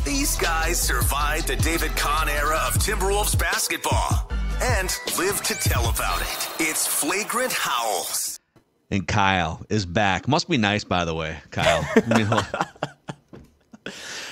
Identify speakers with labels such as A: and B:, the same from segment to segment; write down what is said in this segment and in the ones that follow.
A: These guys survived the David Kahn era of Timberwolves basketball and live to tell about it. It's Flagrant Howls.
B: And Kyle is back. Must be nice, by the way, Kyle.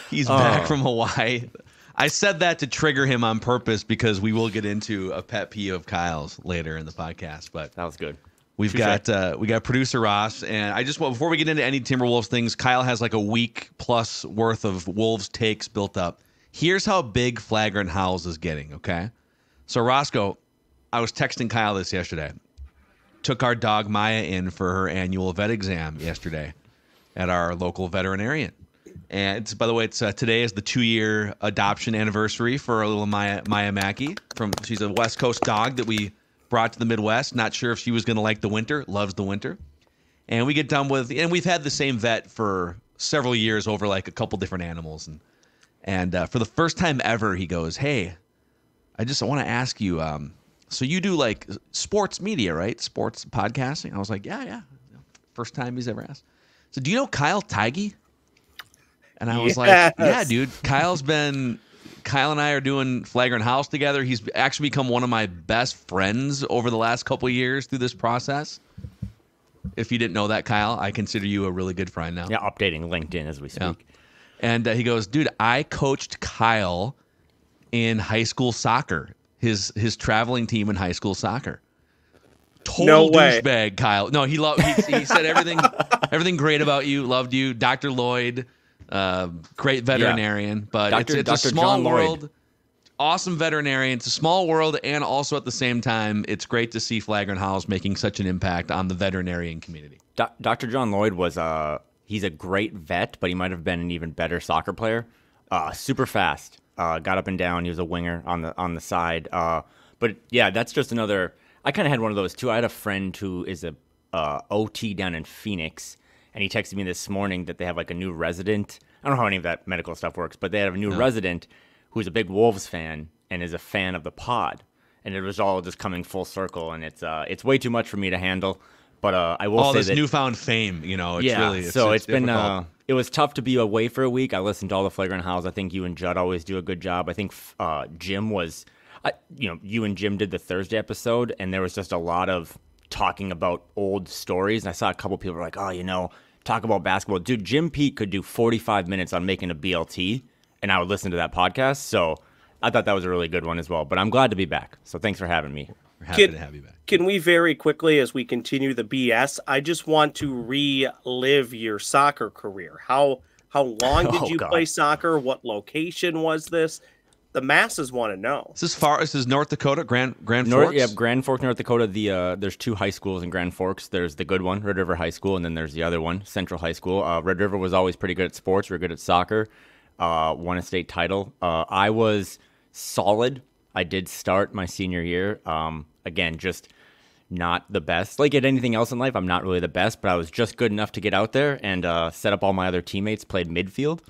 B: He's back from Hawaii. I said that to trigger him on purpose because we will get into a pet peeve of Kyle's later in the podcast. But
C: that was good.
B: We got producer Ross, and before we get into any Timberwolves things, Kyle has like a week plus worth of Wolves takes built up. Here's how big Flagrant Howls is getting. Okay, so Roscoe, I was texting Kyle this yesterday. Took our dog Maya in for her annual vet exam yesterday at our local veterinarian. And by the way, today is the 2-year adoption anniversary for our little Maya Mackey. She's a West Coast dog that we brought to the Midwest. Not sure if she was going to like the winter. Loves the winter. And we get done and we've had the same vet for several years over like a couple different animals. And for the first time ever, he goes, "Hey, I want to ask you, so you do like sports media, right? Sports podcasting?" I was like, yeah. First time he's ever asked. So do you know Kyle Theige? And I was like, yeah, dude. Kyle and I are doing Flagrant House together. He's actually become one of my best friends over the last couple of years through this process. If you didn't know that, Kyle, I consider you a really good friend now.
C: Yeah, updating LinkedIn as we speak.
B: Yeah. And he goes, dude, I coached Kyle in high school soccer, his traveling team in high school soccer. Total douchebag, Kyle. No, he said everything great about you, loved you. Dr. Lloyd, great veterinarian, but it's a small world. Awesome veterinarian. It's a small world, and also at the same time, it's great to see Flagrant Howls making such an impact on the veterinarian community.
C: Dr. John Lloyd he's a great vet, but he might have been an even better soccer player. Super fast. Got up and down. He was a winger on the side. But yeah, that's just another. I kind of had one of those too. I had a friend who is a OT down in Phoenix, and he texted me this morning that they have like a new resident. I don't know how any of that medical stuff works, but they have a new resident who's a big Wolves fan and is a fan of the pod. And it was all just coming full circle, and it's way too much for me to handle. But I will say
B: this newfound fame,
C: it's been it was tough to be away for a week. I listened to all the Flagrant Howls. I think you and Judd always do a good job. I think Jim was, you and Jim did the Thursday episode, and there was just a lot of talking about old stories. And I saw a couple people were like, talk about basketball. Dude, Jim Pete could do 45 minutes on making a BLT, and I would listen to that podcast. So I thought that was a really good one as well. But I'm glad to be back. So thanks for having me.
B: We're happy to have you back.
D: Can we very quickly, as we continue the BS, I just want to relive your soccer career. How long did you play soccer? What location was this? The masses want to know.
B: This is North Dakota, Grand Forks?
C: Yeah, Grand Forks, North Dakota. There's 2 high schools in Grand Forks. There's the good one, Red River High School, and then there's the other one, Central High School. Red River was always pretty good at sports. We were good at soccer. Won a state title. I was solid. I did start my senior year. Again, just not the best. Like at anything else in life, I'm not really the best, but I was just good enough to get out there and set up all my other teammates, played midfield.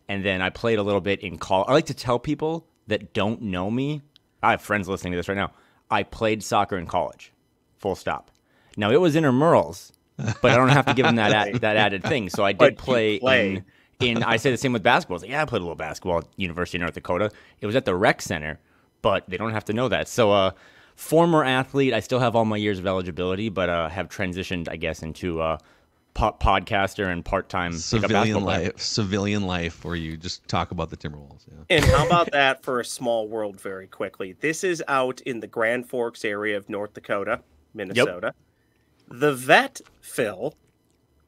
C: And then I played a little bit in college. I like to tell people that don't know me, I have friends listening to this right now, I played soccer in college, full stop. Now, it was intramurals, but I don't have to give them that added thing. So I did play in I say the same with basketball. I was like, I played a little basketball at University of North Dakota. It was at the rec center, but they don't have to know that. So former athlete, I still have all my years of eligibility, but have transitioned, I guess, into podcaster and part-time
B: civilian life where you just talk about the Timberwolves. Yeah.
D: And how about that for a small world very quickly? This is out in the Grand Forks area of North Dakota, Minnesota. Yep. The vet, Phil,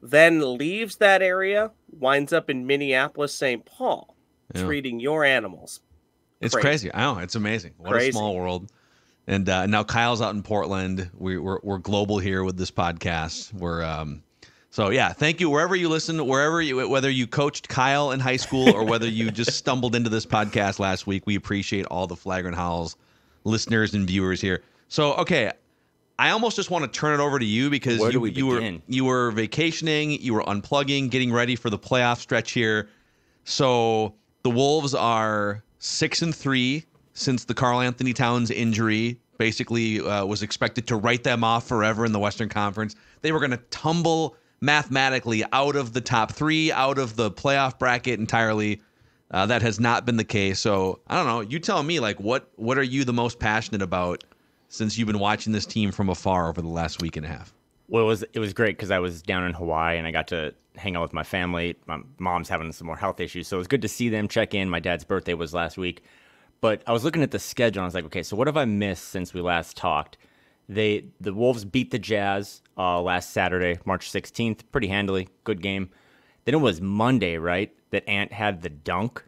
D: then leaves that area, winds up in Minneapolis, St. Paul, treating your animals.
B: It's crazy. I know. It's amazing. What a small world. And now Kyle's out in Portland. We're global here with this podcast. So, yeah, thank you. Wherever you listen, whether you coached Kyle in high school or whether you just stumbled into this podcast last week, we appreciate all the Flagrant Howls listeners and viewers here. So, okay, I almost just want to turn it over to you because you were vacationing, you were unplugging, getting ready for the playoff stretch here. So the Wolves are 6-3 since the Karl-Anthony Towns injury basically was expected to write them off forever in the Western Conference. They were going to tumble mathematically out of the top 3, out of the playoff bracket entirely. That has not been the case. So I don't know. You tell me, like, what are you the most passionate about since you've been watching this team from afar over the last week and a half?
C: Well, it was great because I was down in Hawaii and I got to hang out with my family. My mom's having some more health issues, so it was good to see them check in. My dad's birthday was last week. But I was looking at the schedule and I was like, okay, so what have I missed since we last talked? The Wolves beat the Jazz last Saturday, March 16th, pretty handily, good game. Then it was Monday, right, that Ant had the dunk.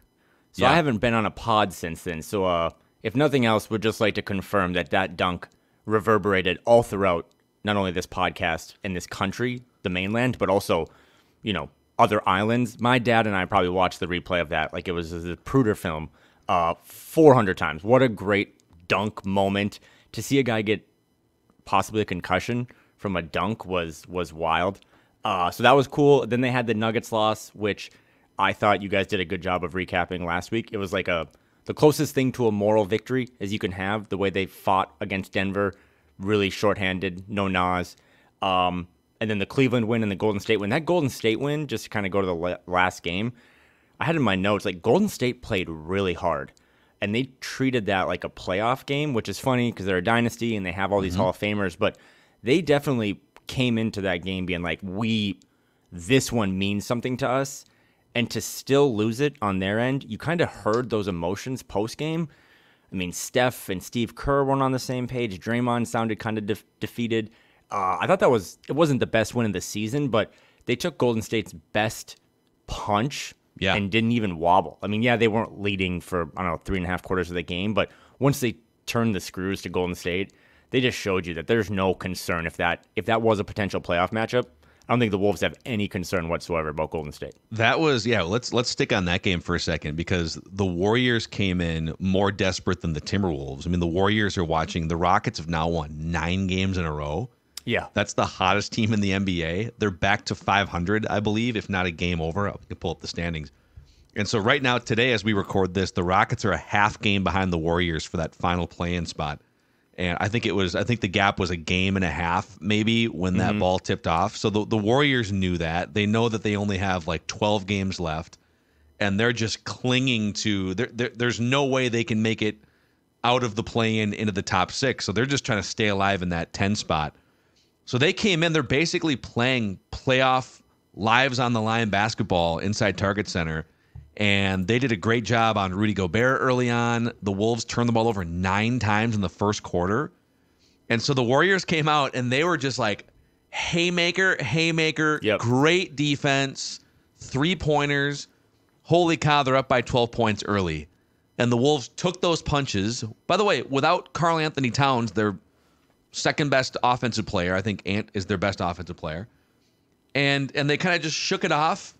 C: So
B: Yeah.
C: I haven't been on a pod since then. So if nothing else, would just like to confirm that dunk reverberated all throughout not only this podcast and this country, the mainland, but also, other islands. My dad and I probably watched the replay of that like it was a Pruder film 400 times. What a great dunk moment. To see a guy get possibly a concussion from a dunk was wild. So that was cool. Then they had the Nuggets loss, which I thought you guys did a good job of recapping last week. It was like the closest thing to a moral victory as you can have, the way they fought against Denver, really shorthanded, no Naz. And then the Cleveland win and the Golden State win. That Golden State win, just to kind of go to the last game, I had in my notes, like, Golden State played really hard. And they treated that like a playoff game, which is funny because they're a dynasty and they have all these Hall of Famers. But they definitely came into that game being like, this one means something to us. And to still lose it on their end, you kind of heard those emotions post-game. I mean, Steph and Steve Kerr weren't on the same page. Draymond sounded kind of defeated. I thought it wasn't the best win of the season, but they took Golden State's best punch and didn't even wobble. I mean, yeah, they weren't leading for, 3.5 quarters of the game, but once they turned the screws to Golden State, they just showed you that there's no concern if that was a potential playoff matchup. I don't think the Wolves have any concern whatsoever about Golden State.
B: That was, let's stick on that game for a second because the Warriors came in more desperate than the Timberwolves. I mean, the Warriors are watching. The Rockets have now won 9 games in a row.
C: Yeah.
B: That's the hottest team in the NBA. They're back to 500, I believe, if not a game over. I can pull up the standings. And so right now, today, as we record this, the Rockets are a half game behind the Warriors for that final play-in spot. And I think the gap was a game and a half maybe when that ball tipped off. So the Warriors knew that. They know that they only have like 12 games left, and they're just clinging to. There's no way they can make it out of the play-in into the top 6. So they're just trying to stay alive in that 10 spot. So they came in. They're basically playing playoff lives on the line basketball inside Target Center. And they did a great job on Rudy Gobert early on. The Wolves turned the ball over 9 times in the first quarter. And so the Warriors came out and they were just like, haymaker, great defense, 3-pointers. Holy cow, they're up by 12 points early. And the Wolves took those punches. By the way, without Karl-Anthony Towns, their second best offensive player. I think Ant is their best offensive player. And they kind of just shook it off,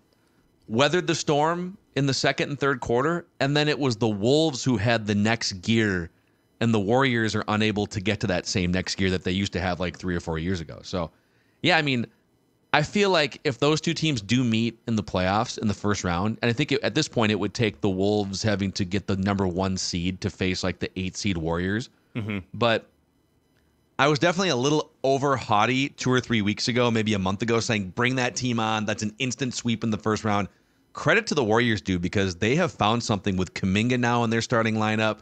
B: weathered the storm in the second and third quarter, and then it was the Wolves who had the next gear, and the Warriors are unable to get to that same next gear that they used to have like 3 or 4 years ago. So, yeah, I mean, I feel like if those two teams do meet in the playoffs in the first round, and I think at this point it would take the Wolves having to get the number 1 seed to face like the 8 seed Warriors. But I was definitely a little over haughty 2 or 3 weeks ago, maybe a month ago, saying bring that team on. That's an instant sweep in the first round. Credit to the Warriors, dude, because they have found something with Kuminga now in their starting lineup,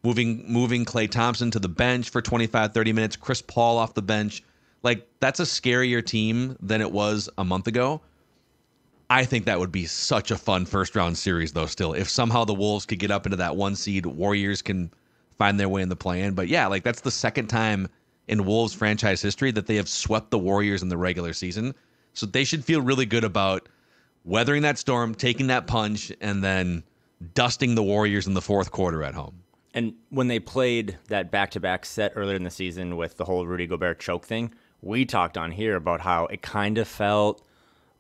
B: moving Klay Thompson to the bench for 25, 30 minutes, Chris Paul off the bench. Like, that's a scarier team than it was a month ago. I think that would be such a fun first-round series, though, still. If somehow the Wolves could get up into that 1 seed, Warriors can find their way in the play-in. But, yeah, like, that's the second time in Wolves franchise history that they have swept the Warriors in the regular season. So they should feel really good about weathering that storm, taking that punch, and then dusting the Warriors in the fourth quarter at home.
C: And when they played that back-to-back set earlier in the season with the whole Rudy Gobert choke thing, we talked on here about how it kind of felt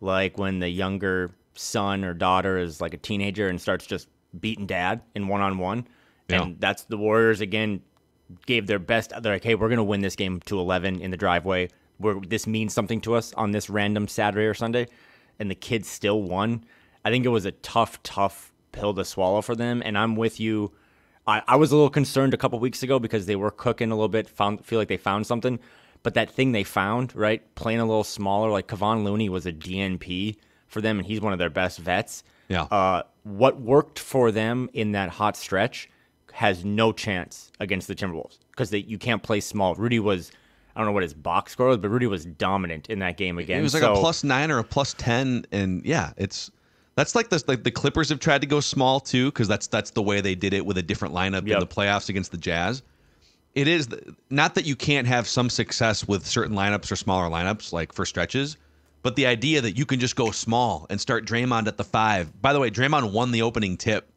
C: like when the younger son or daughter is like a teenager and starts just beating dad in one-on-one. Yeah. And that's the Warriors, again, gave their best. They're like, hey, we're going to win this game to 11 in the driveway. This means something to us on this random Saturday or Sunday. And the kids still won. I think it was a tough pill to swallow for them. And I'm with you. I was a little concerned a couple weeks ago because they were cooking a little bit, feel like they found something. But that thing they found, right, playing a little smaller, like Kevon Looney was a DNP for them, and he's one of their best vets.
B: Yeah.
C: what worked for them in that hot stretch has no chance against the Timberwolves because you can't play small. Rudy was, I don't know what his box score was, but Rudy was dominant in that game again.
B: It was like a +9 or a +10, and yeah, that's like this. Like the Clippers have tried to go small too, because that's the way they did it with a different lineup in the playoffs against the Jazz. It is not that you can't have some success with certain lineups or smaller lineups, like for stretches, but the idea that you can just go small and start Draymond at the 5. By the way, Draymond won the opening tip.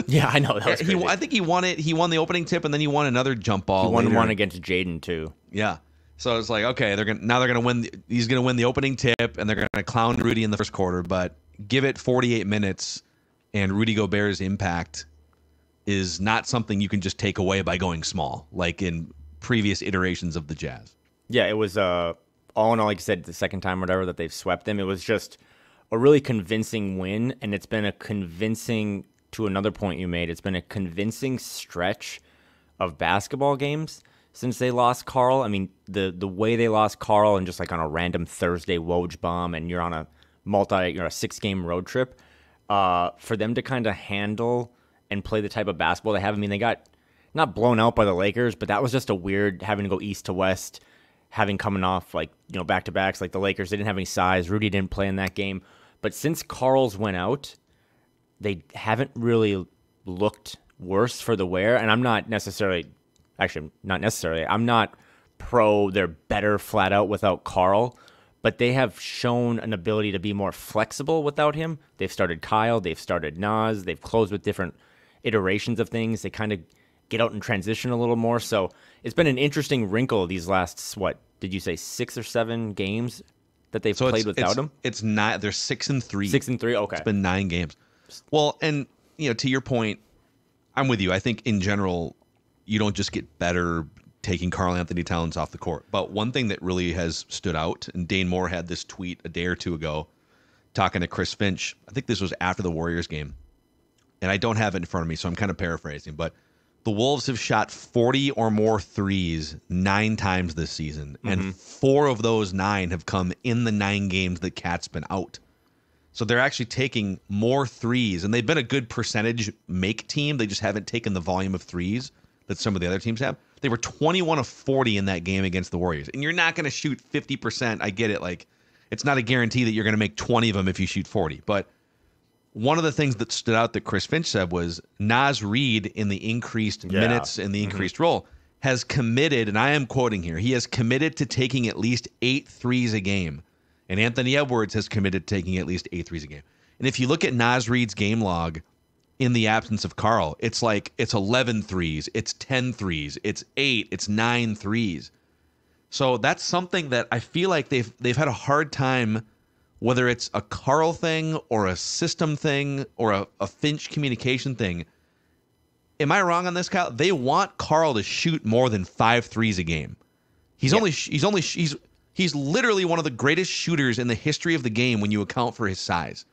C: Yeah, I know. That was crazy.
B: I think he won it. He won the opening tip, and then he won another jump ball.
C: He won
B: later.
C: one against Jaden too.
B: Yeah. So it's like, okay, they're gonna win. He's gonna win the opening tip, and they're gonna clown Rudy in the first quarter. But give it 48 minutes, and Rudy Gobert's impact is not something you can just take away by going small, like in previous iterations of the Jazz.
C: Yeah, it was all in all, like you said, the second time or whatever that they've swept them. It was just a really convincing win, and it's been a convincing, to another point you made, it's been a convincing stretch of basketball games since they lost Karl. I mean, the way they lost Karl and just like on a random Thursday Woj bomb, and you're on a 6-game road trip, for them to kind of handle and play the type of basketball they have. I mean, they got not blown out by the Lakers, but that was just a weird having to go east to west, having coming off like, back-to-backs like the Lakers. They didn't have any size. Rudy didn't play in that game. But since Karl's went out, they haven't really looked worse for the wear. And I'm not pro they're better flat out without Karl, but they have shown an ability to be more flexible without him. They've started Kyle, they've started Naz, they've closed with different iterations of things. They kind of get out and transition a little more. So it's been an interesting wrinkle these last, what did you say, 6 or 7 games that they've played without him?
B: It's not. They're 6-3.
C: 6-3. Okay,
B: it's been 9 games. Well, and to your point, I'm with you. I think in general, you don't just get better taking Karl-Anthony Towns off the court. But one thing that really has stood out, and Dane Moore had this tweet a day or two ago, talking to Chris Finch. I think this was after the Warriors game, and I don't have it in front of me, so I'm kind of paraphrasing, but the Wolves have shot 40 or more threes 9 times this season, and 4 of those 9 have come in the 9 games that Cat's been out. So they're actually taking more threes, and they've been a good percentage make team. They just haven't taken the volume of threes that some of the other teams have. They were 21 of 40 in that game against the Warriors, and you're not going to shoot 50%. I get it. Like, it's not a guarantee that you're going to make 20 of them if you shoot 40, but one of the things that stood out that Chris Finch said was Naz Reid, in the increased minutes and the increased role, has committed, and I am quoting here, he has committed to taking at least 8 threes a game. And Anthony Edwards has committed to taking at least 8 threes a game. And if you look at Naz Reid's game log in the absence of Karl, it's like it's 11 threes, it's 10 threes, it's 8, it's 9 threes. So that's something that I feel like they've had a hard time, whether it's a Karl thing or a system thing or a Finch communication thing. Am I wrong on this, Kyle? They want Karl to shoot more than 5 threes a game. He's literally one of the greatest shooters in the history of the game when you account for his size.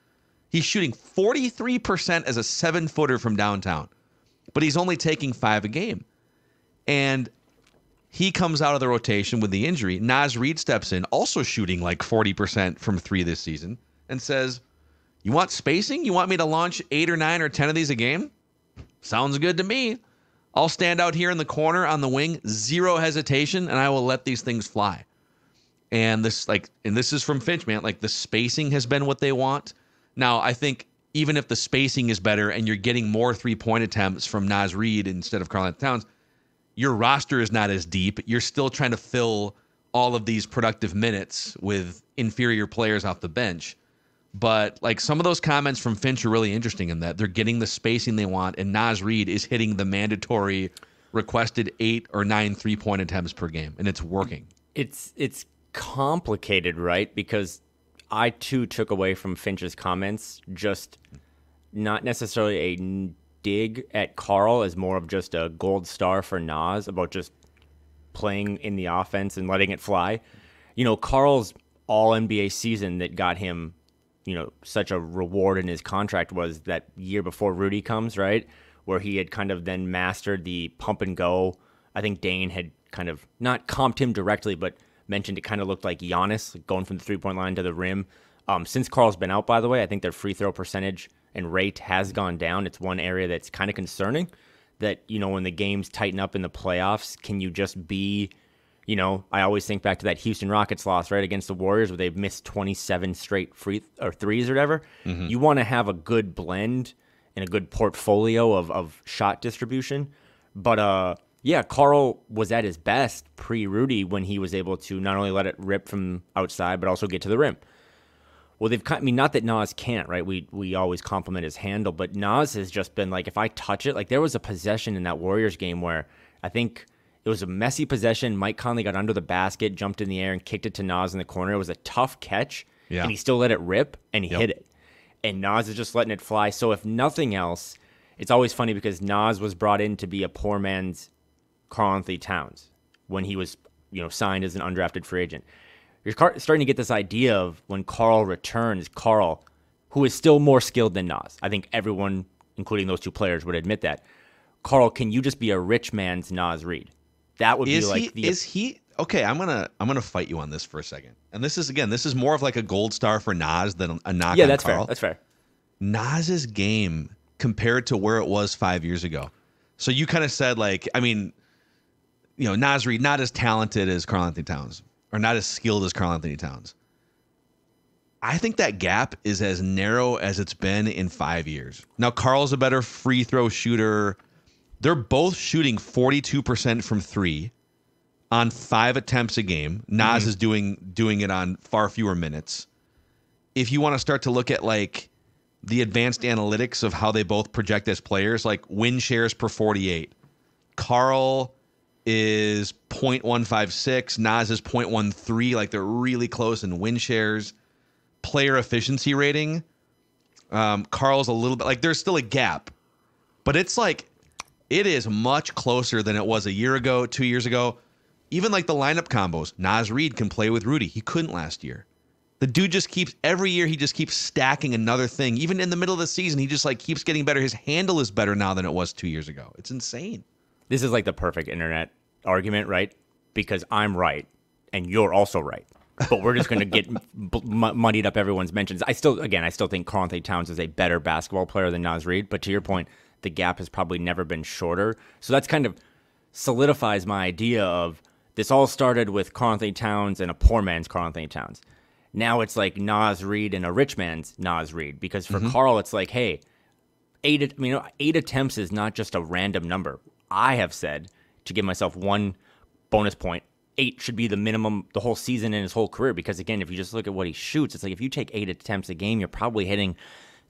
B: He's shooting 43% as a 7-footer from downtown, but he's only taking 5 a game. And he comes out of the rotation with the injury. Naz Reid steps in, also shooting like 40% from 3 this season, and says, you want spacing? You want me to launch 8 or 9 or 10 of these a game? Sounds good to me. I'll stand out here in the corner on the wing, 0 hesitation, and I will let these things fly. And this is from Finch, man. Like, the spacing has been what they want. Now, I think even if the spacing is better and you're getting more 3-point attempts from Naz Reid instead of Karl-Anthony Towns, your roster is not as deep. You're still trying to fill all of these productive minutes with inferior players off the bench. But like, some of those comments from Finch are really interesting in that they're getting the spacing they want, and Naz Reid is hitting the mandatory requested 8 or 9 3-point attempts per game, and it's working.
C: It's complicated, right? Because I too took away from Finch's comments just not necessarily a dig at Karl, as more of just a gold star for Naz about just playing in the offense and letting it fly. Karl's all NBA season that got him, such a reward in his contract was that year before Rudy comes, right? Where he had kind of then mastered the pump and go. I think Dane had kind of not comped him directly, but mentioned it kind of looked like Giannis going from the 3-point line to the rim. Since Karl's been out, by the way, I think their free throw percentage and rate has gone down. It's one area that's kind of concerning that, when the games tighten up in the playoffs, can you just be, I always think back to that Houston Rockets loss, right, against the Warriors where they've missed 27 straight threes or whatever. Mm-hmm. You want to have a good blend and a good portfolio of shot distribution. But, Karl was at his best pre-Rudy when he was able to not only let it rip from outside, but also get to the rim. Well, not that Naz can't, right? We always compliment his handle, but Naz has just been like, if I touch it, like there was a possession in that Warriors game where I think it was a messy possession. Mike Conley got under the basket, jumped in the air, and kicked it to Naz in the corner. It was a tough catch, and he still let it rip, and he hit it. And Naz is just letting it fly. So if nothing else, it's always funny because Naz was brought in to be a poor man's Karl-Anthony Towns when he was, signed as an undrafted free agent. You're starting to get this idea of when Karl returns, Karl, who is still more skilled than Naz. I think everyone, including those two players, would admit that. Karl, can you just be a rich man's Naz Reid? That would be like
B: Is he okay? I'm gonna fight you on this for a second. And this is more of like a gold star for Naz than a knock.
C: Yeah,
B: on
C: that's
B: Karl.
C: fair. That's fair.
B: Naz's game compared to where it was 5 years ago. So you kind of said Naz Reid not as talented as Karl-Anthony Towns or not as skilled as Karl-Anthony Towns. I think that gap is as narrow as it's been in 5 years. Now, Karl's a better free throw shooter. They're both shooting 42% from three on 5 attempts a game. Naz is doing it on far fewer minutes. If you want to start to look at the advanced analytics of how they both project as players, like win shares per 48, Karl is 0.156, Naz is 0.13. Like they're really close in win shares. Player efficiency rating, Karl's a little bit there's still a gap, but it's it is much closer than it was a year ago, 2 years ago. Even the lineup combos, Naz Reid can play with Rudy. He couldn't last year. The dude every year he just keeps stacking another thing. Even in the middle of the season, he just keeps getting better. His handle is better now than it was 2 years ago. It's insane.
C: This is the perfect internet argument, right? Because I'm right and you're also right. But we're just going to get muddied up everyone's mentions. I still think Karl-Anthony Towns is a better basketball player than Naz Reid. But to your point, the gap has probably never been shorter. So that's kind of solidifies my idea of this all started with Karl-Anthony Towns and a poor man's Karl-Anthony Towns. Now it's Naz Reid and a rich man's Naz Reid. Because for Karl, it's hey, 8 attempts is not just a random number. I have said, to give myself one bonus point, 8 should be the minimum the whole season in his whole career. Because again, if you just look at what he shoots, it's if you take 8 attempts a game, you're probably hitting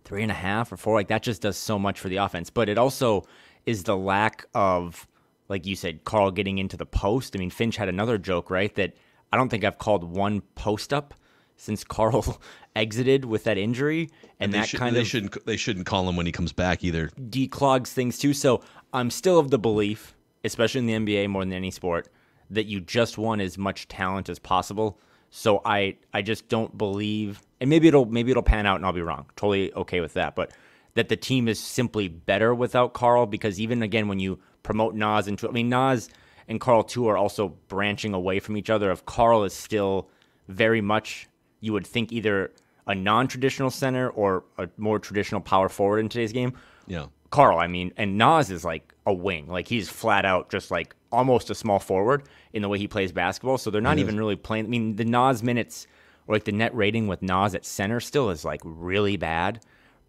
C: 3.5 or 4. That just does so much for the offense. But it also is the lack of, like you said, Karl getting into the post. I mean, Finch had another joke, right? That I don't think I've called one post up since Karl exited with that injury. And
B: they shouldn't call him when he comes back either.
C: Declogs things too. So I'm still of the belief, especially in the NBA more than any sport, that you just want as much talent as possible. So I just don't believe, and maybe it'll pan out and I'll be wrong. Totally okay with that. But that the team is simply better without Karl, because even again when you promote Naz Naz and Karl too are also branching away from each other. If Karl is still very much, you would think, either a non-traditional center or a more traditional power forward in today's game.
B: Yeah.
C: Karl, and Naz is a wing. He's flat out just almost a small forward in the way he plays basketball. So they're not even really playing. The Naz minutes or the net rating with Naz at center still is really bad.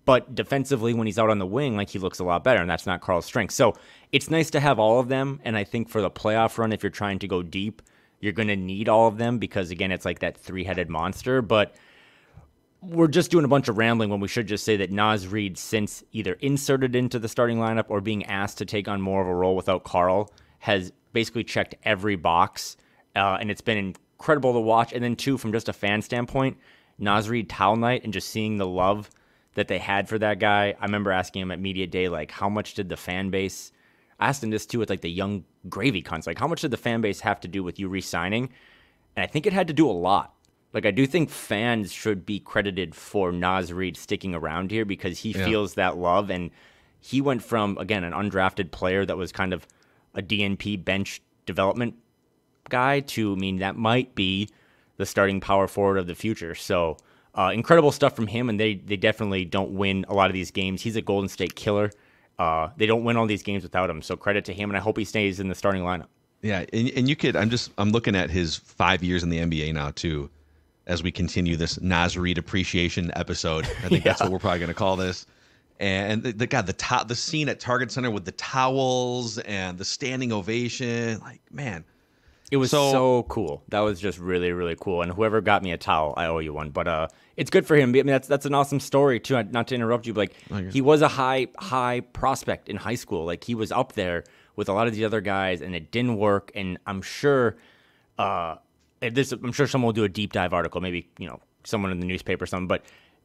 C: But defensively, when he's out on the wing, he looks a lot better, and that's not Karl's strength. So it's nice to have all of them. And I think for the playoff run, if you're trying to go deep, you're going to need all of them because, again, it's that three-headed monster. But we're just doing a bunch of rambling when we should just say that Naz Reid, since either inserted into the starting lineup or being asked to take on more of a role without Karl, has basically checked every box. And it's been incredible to watch. And then, too, from just a fan standpoint, Naz Reid towel night and just seeing the love that they had for that guy. I remember asking him at Media Day, how much did the fan base... I asked him this, too, with, the young gravy cunts. How much did the fan base have to do with you re-signing? And I think it had to do a lot. I do think fans should be credited for Naz Reid sticking around here because he feels that love. And he went from, again, an undrafted player that was kind of a DNP bench development guy to, that might be the starting power forward of the future. So incredible stuff from him, and they definitely don't win a lot of these games. He's a Golden State killer. They don't win all these games without him, so credit to him, and I hope he stays in the starting lineup.
B: Yeah, and you could. I'm looking at his 5 years in the NBA now too, as we continue this Naz Reid appreciation episode. I think that's what we're probably going to call this. And the scene at Target Center with the towels and the standing ovation, like, man.
C: It was so cool. That was just really, really cool. And whoever got me a towel, I owe you one. But it's good for him. I mean, that's an awesome story too. Not to interrupt you, but he was a high prospect in high school. Like, he was up there with a lot of the other guys, and it didn't work. And I'm sure, someone will do a deep dive article, maybe someone in the newspaper or something. But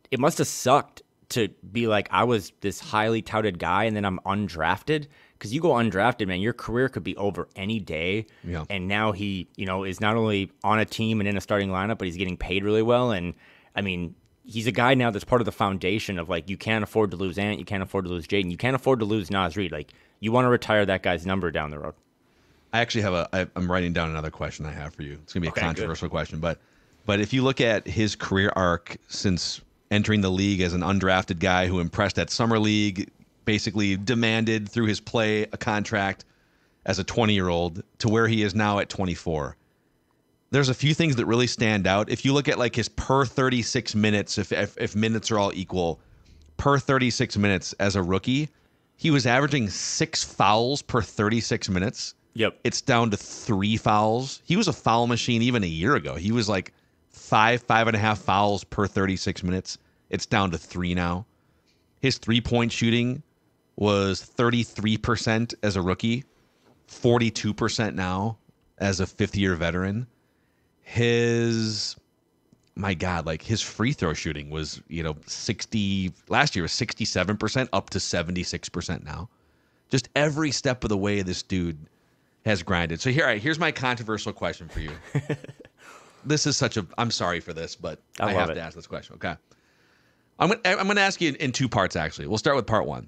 C: it must have sucked to be like, I was this highly touted guy, and then I'm undrafted. Because you go undrafted, man, your career could be over any day. Yeah. And now he, is not only on a team and in a starting lineup, but he's getting paid really well. And I mean, he's a guy now that's part of the foundation of, like, you can't afford to lose Ant, you can't afford to lose Jaden, you can't afford to lose Naz Reid. Like, you want to retire that guy's number down the road.
B: I actually I'm writing down another question I have for you. It's gonna be a controversial question, but if you look at his career arc since entering the league as an undrafted guy who impressed at summer league, basically demanded through his play a contract as a 20-year-old to where he is now at 24. There's a few things that really stand out. If you look at, like, his per 36 minutes, if minutes are all equal, per 36 minutes as a rookie, he was averaging 6 fouls per 36 minutes.
C: Yep.
B: It's down to 3 fouls. He was a foul machine even a year ago. He was like 5.5 fouls per 36 minutes. It's down to 3 now. His 3-point shooting was 33% as a rookie, 42% now as a fifth-year veteran. His free throw shooting was, 60 last year was 67%, up to 76% now. Just every step of the way this dude has grinded. So here's my controversial question for you. This is I'm sorry for this, but I have to ask this question. Okay. I'm going to ask you in 2 parts, actually. We'll start with part 1.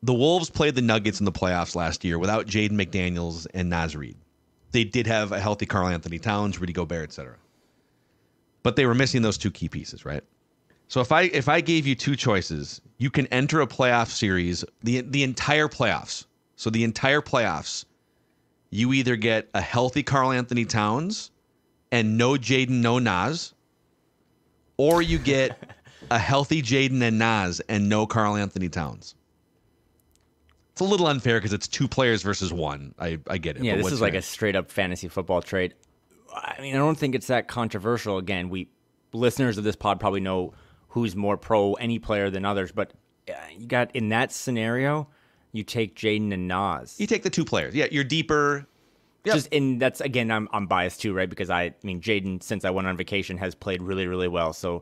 B: The Wolves played the Nuggets in the playoffs last year without Jaden McDaniels and Naz Reid. They did have a healthy Karl-Anthony Towns, Rudy Gobert, etc. But they were missing those 2 key pieces, right? So if I gave you 2 choices, you can enter a playoff series, the entire playoffs. So the entire playoffs, you either get a healthy Karl-Anthony Towns and no Jaden, no Naz, or you get a healthy Jaden and Naz and no Karl-Anthony Towns. It's a little unfair because it's 2 players versus 1. I get it.
C: Yeah, this is like a straight up fantasy football trade. I mean, I don't think it's that controversial. Again, listeners of this pod probably know who's more pro any player than others, but you got, in that scenario, you take Jaden and Naz.
B: You take the 2 players. Yeah, you're deeper. Yep.
C: And that's, again, I'm biased too, right? Because I mean, Jaden, since I went on vacation, has played really, really well. So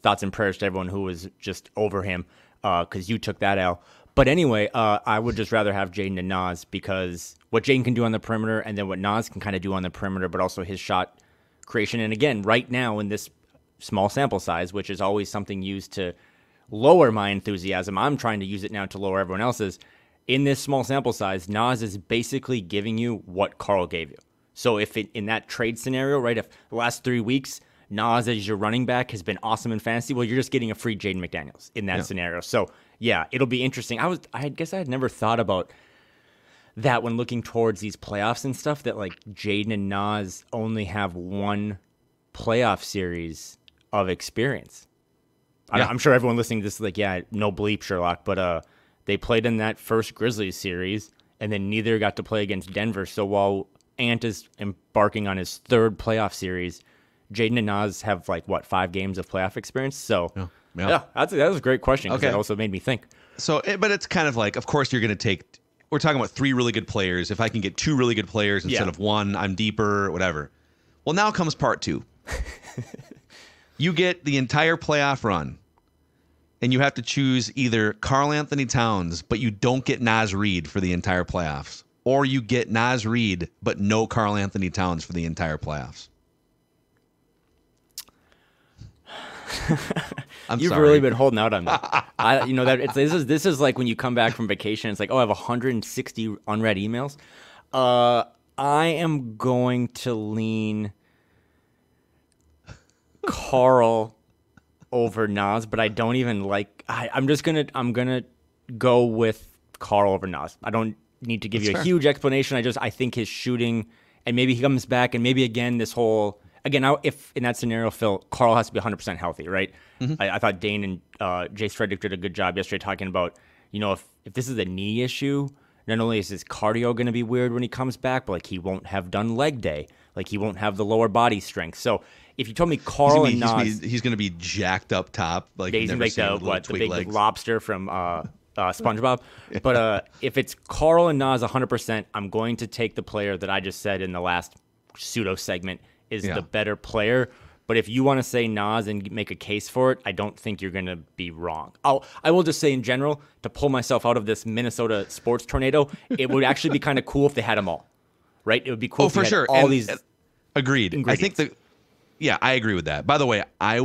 C: thoughts and prayers to everyone who was just over him, because you took that L. But anyway, I would just rather have Jaden and Naz, because what Jaden can do on the perimeter, and then what Naz can kind of do on the perimeter, but also his shot creation. And again, right now in this small sample size, which is always something used to lower my enthusiasm, I'm trying to use it now to lower everyone else's. In this small sample size, Naz is basically giving you what Karl gave you. So if in that trade scenario, right, if the last 3 weeks, Naz as your running back has been awesome in fantasy, well, you're just getting a free Jaden McDaniels in that scenario. So yeah, it'll be interesting. I guess I had never thought about that when looking towards these playoffs and stuff, that like Jaden and Naz only have 1 playoff series of experience. Yeah. I'm sure everyone listening to this is like, yeah, no bleep, Sherlock, but they played in that first Grizzlies series, and then neither got to play against Denver. So while Ant is embarking on his 3rd playoff series, Jaden and Naz have 5 games of playoff experience. So yeah, that was a great question, because it also made me think.
B: So, but it's kind of like, of course you're going to take, we're talking about 3 really good players. If I can get 2 really good players instead of 1, I'm deeper, whatever. Well, now comes part 2. You get the entire playoff run, and you have to choose either Karl-Anthony Towns, but you don't get Naz Reid for the entire playoffs, or you get Naz Reid, but no Karl-Anthony Towns for the entire playoffs.
C: You've really been holding out on that. This is like when you come back from vacation. It's like, oh, I have 160 unread emails. I am going to lean Karl over Naz, but I don't even like. I'm gonna go with Karl over Naz. I don't need to give you a huge explanation. I think his shooting, and maybe he comes back, and maybe again this whole if in that scenario, Phil, Karl has to be 100% healthy, right? I thought Dane and Jace Frederick did a good job yesterday talking about, if this is a knee issue, not only is his cardio going to be weird when he comes back, but like he won't have done leg day, like he won't have the lower body strength. So if you told me Karl and Naz,
B: he's going to be jacked up top, like
C: he's
B: never
C: like
B: seen
C: the big
B: legs.
C: lobster from SpongeBob. But if it's Karl and Naz 100%, I'm going to take the player that I just said in the last pseudo segment is the better player. But if you want to say Naz and make a case for it, I don't think you're going to be wrong. I will just say in general, to pull myself out of this Minnesota sports tornado, it would actually be kind of cool if they had them all, right? It would be cool if
B: for
C: they had
B: sure.
C: all these
B: agreed. I think I agree with that. By the way, I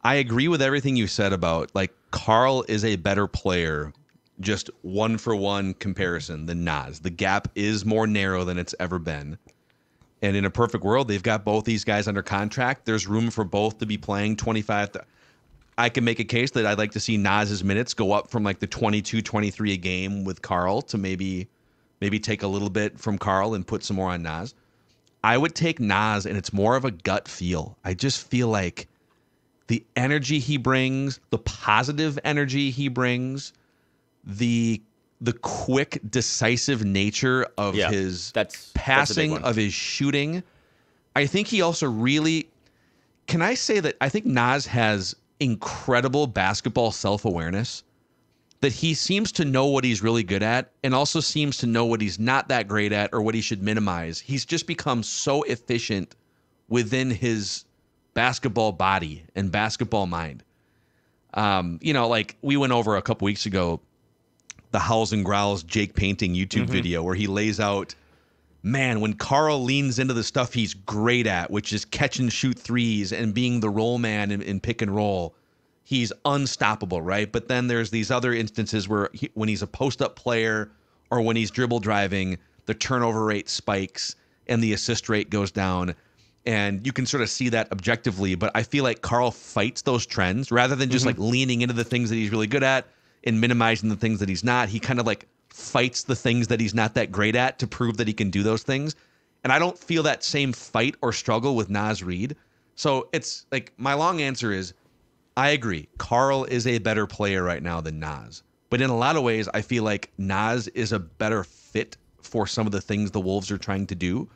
B: agree with everything you said about like Karl is a better player, just 1-for-1 comparison than Naz. The gap is more narrow than it's ever been. And in a perfect world, they've got both these guys under contract. There's room for both to be playing 25. I can make a case that I'd like to see Naz's minutes go up from like the 22, 23 a game with Karl to maybe take a little bit from Karl and put some more on Naz. I would take Naz, and it's more of a gut feel. I just feel like the energy he brings, the positive energy he brings, the quick, decisive nature of his passing, of his shooting. I think he also really, can I say that I think Naz has incredible basketball self-awareness, that he seems to know what he's really good at and also seems to know what he's not that great at or what he should minimize. He's just become so efficient within his basketball body and basketball mind. Like we went over a couple weeks ago, the Howls and Growls Jake Painting YouTube video where he lays out, man, when Karl leans into the stuff he's great at, which is catch and shoot threes and being the roll man in pick and roll, he's unstoppable, right? But then there's these other instances where when he's a post-up player or when he's dribble driving, the turnover rate spikes and the assist rate goes down. And you can sort of see that objectively, but I feel like Karl fights those trends rather than just like leaning into the things that he's really good at and minimizing the things that he's not. He kind of like fights the things that he's not that great at to prove that he can do those things. And I don't feel that same fight or struggle with Naz Reid. So it's like my long answer is I agree. Karl is a better player right now than Naz. But in a lot of ways, I feel like Naz is a better fit for some of the things the Wolves are trying to do.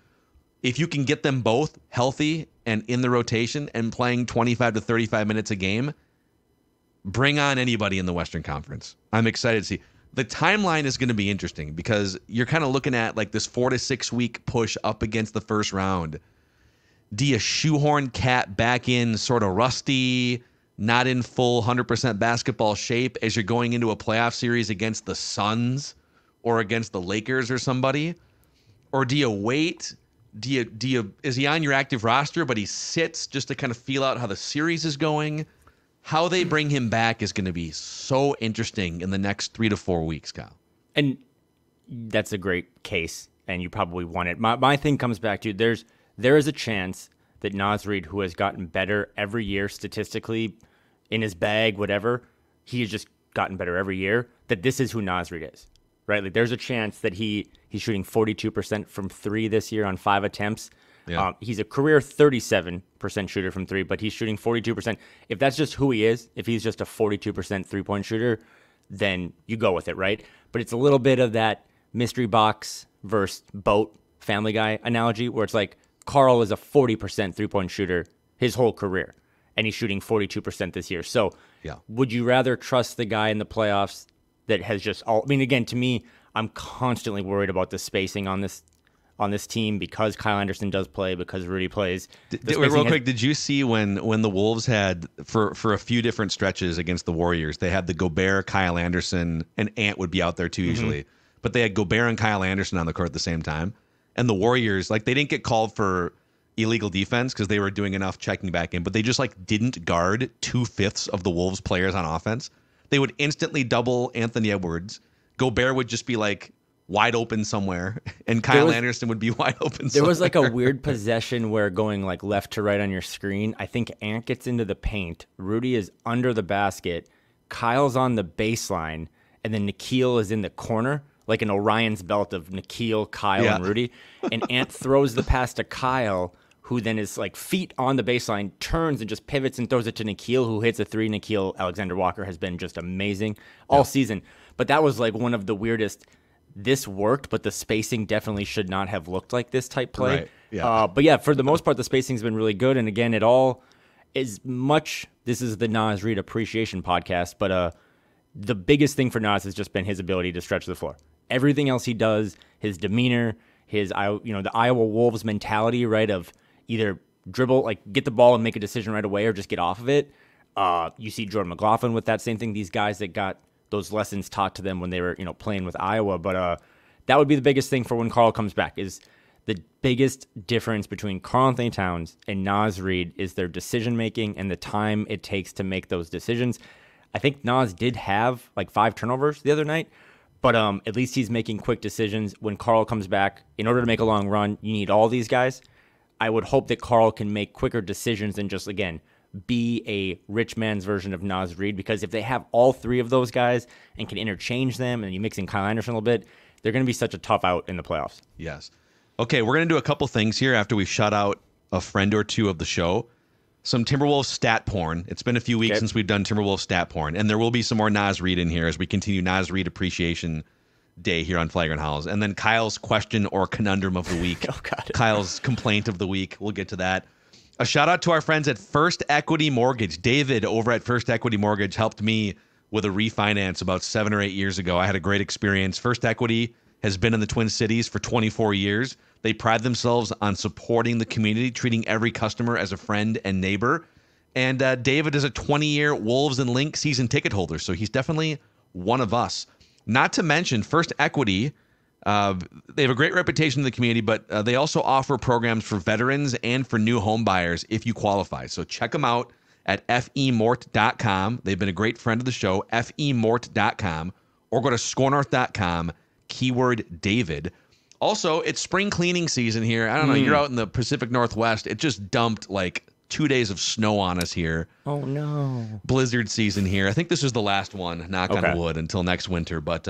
B: If you can get them both healthy and in the rotation and playing 25 to 35 minutes a game, bring on anybody in the Western Conference. I'm excited to see. The timeline is going to be interesting because you're kind of looking at like this 4 to 6 week push up against the first round. Do you shoehorn Cat back in sort of rusty, not in full 100% basketball shape as you're going into a playoff series against the Suns or against the Lakers or somebody? Or do you wait? Is he on your active roster, but he sits just to kind of feel out how the series is going? How they bring him back is going to be so interesting in the next 3 to 4 weeks, Kyle.
C: And that's a great case, and you probably won it. My thing comes back to there is a chance that Naz Reid, who has gotten better every year statistically, in his bag, whatever, he has just gotten better every year, that this is who Naz Reid is, right? Like there's a chance that he's shooting 42% from three this year on 5 attempts. Yeah. He's a career 37% shooter from three, but he's shooting 42%. If that's just who he is, if he's just a 42% three-point shooter, then you go with it, right? But it's a little bit of that mystery box versus boat Family Guy analogy where it's like Karl is a 40% three-point shooter his whole career, and he's shooting 42% this year. So would you rather trust the guy in the playoffs that has just all – I mean, again, to me, I'm constantly worried about the spacing on this team because Kyle Anderson does play, because Rudy plays.
B: Real quick, did you see when the Wolves had, for a few different stretches against the Warriors, they had the Gobert, Kyle Anderson, and Ant would be out there too usually, but they had Gobert and Kyle Anderson on the court at the same time. And the Warriors, like they didn't get called for illegal defense because they were doing enough checking back in, but they just like didn't guard 2/5 of the Wolves players on offense. They would instantly double Anthony Edwards. Gobert would just be like wide open somewhere, and Kyle Anderson would be wide open somewhere.
C: There was like a weird possession where going like left to right on your screen, I think Ant gets into the paint, Rudy is under the basket, Kyle's on the baseline, and then Nikhil is in the corner, like an Orion's belt of Nikhil, Kyle, and Rudy. And Ant throws the pass to Kyle, who then is like feet on the baseline, turns and just pivots and throws it to Nikhil, who hits a three. Nikhil Alexander-Walker has been just amazing all season. But that was like one of the weirdest. This worked, but the spacing definitely should not have looked like this type play.
B: Right. Yeah.
C: But yeah, for the most part, the spacing's been really good. And again, it all is much. This is the Naz Reid appreciation podcast, but the biggest thing for Naz has just been his ability to stretch the floor. Everything else he does, his demeanor, his the Iowa Wolves mentality, right, of either dribble, like get the ball and make a decision right away, or just get off of it. You see Jordan McLaughlin with that same thing. These guys that got those lessons taught to them when they were playing with Iowa. But that would be the biggest thing for when Karl comes back. Is the biggest difference between Karl-Anthony Towns and Naz Reid is their decision making and the time it takes to make those decisions. I think Naz did have like 5 turnovers the other night. But at least he's making quick decisions. When Karl comes back, in order to make a long run, you need all these guys. I would hope that Karl can make quicker decisions and just, again, be a rich man's version of Naz Reid. Because if they have all 3 of those guys and can interchange them, and you mix in Kyle Anderson a little bit, they're going to be such a tough out in the playoffs.
B: Yes. Okay, we're going to do a couple things here after we shut out a friend or two of the show. Some Timberwolves stat porn. It's been a few weeks since we've done Timberwolves stat porn, and there will be some more Naz Reid in here as we continue Naz Reid Appreciation Day here on Flagrant Howls. And then Kyle's question or conundrum of the week.
C: Oh, God.
B: Kyle's complaint of the week. We'll get to that. A shout out to our friends at First Equity Mortgage. David over at First Equity Mortgage helped me with a refinance about 7 or 8 years ago. I had a great experience. First Equity has been in the Twin Cities for 24 years. They pride themselves on supporting the community, treating every customer as a friend and neighbor. And David is a 20-year Wolves and Lynx season ticket holder, so he's definitely one of us. Not to mention, First Equity, they have a great reputation in the community, but they also offer programs for veterans and for new home buyers if you qualify. So check them out at femort.com. They've been a great friend of the show, femort.com, or go to scorenorth.com, keyword David. Also, it's spring cleaning season here. I don't know. You're out in the Pacific Northwest. It just dumped like 2 days of snow on us here.
C: Oh, no.
B: Blizzard season here. I think this is the last one, knock on wood, until next winter. But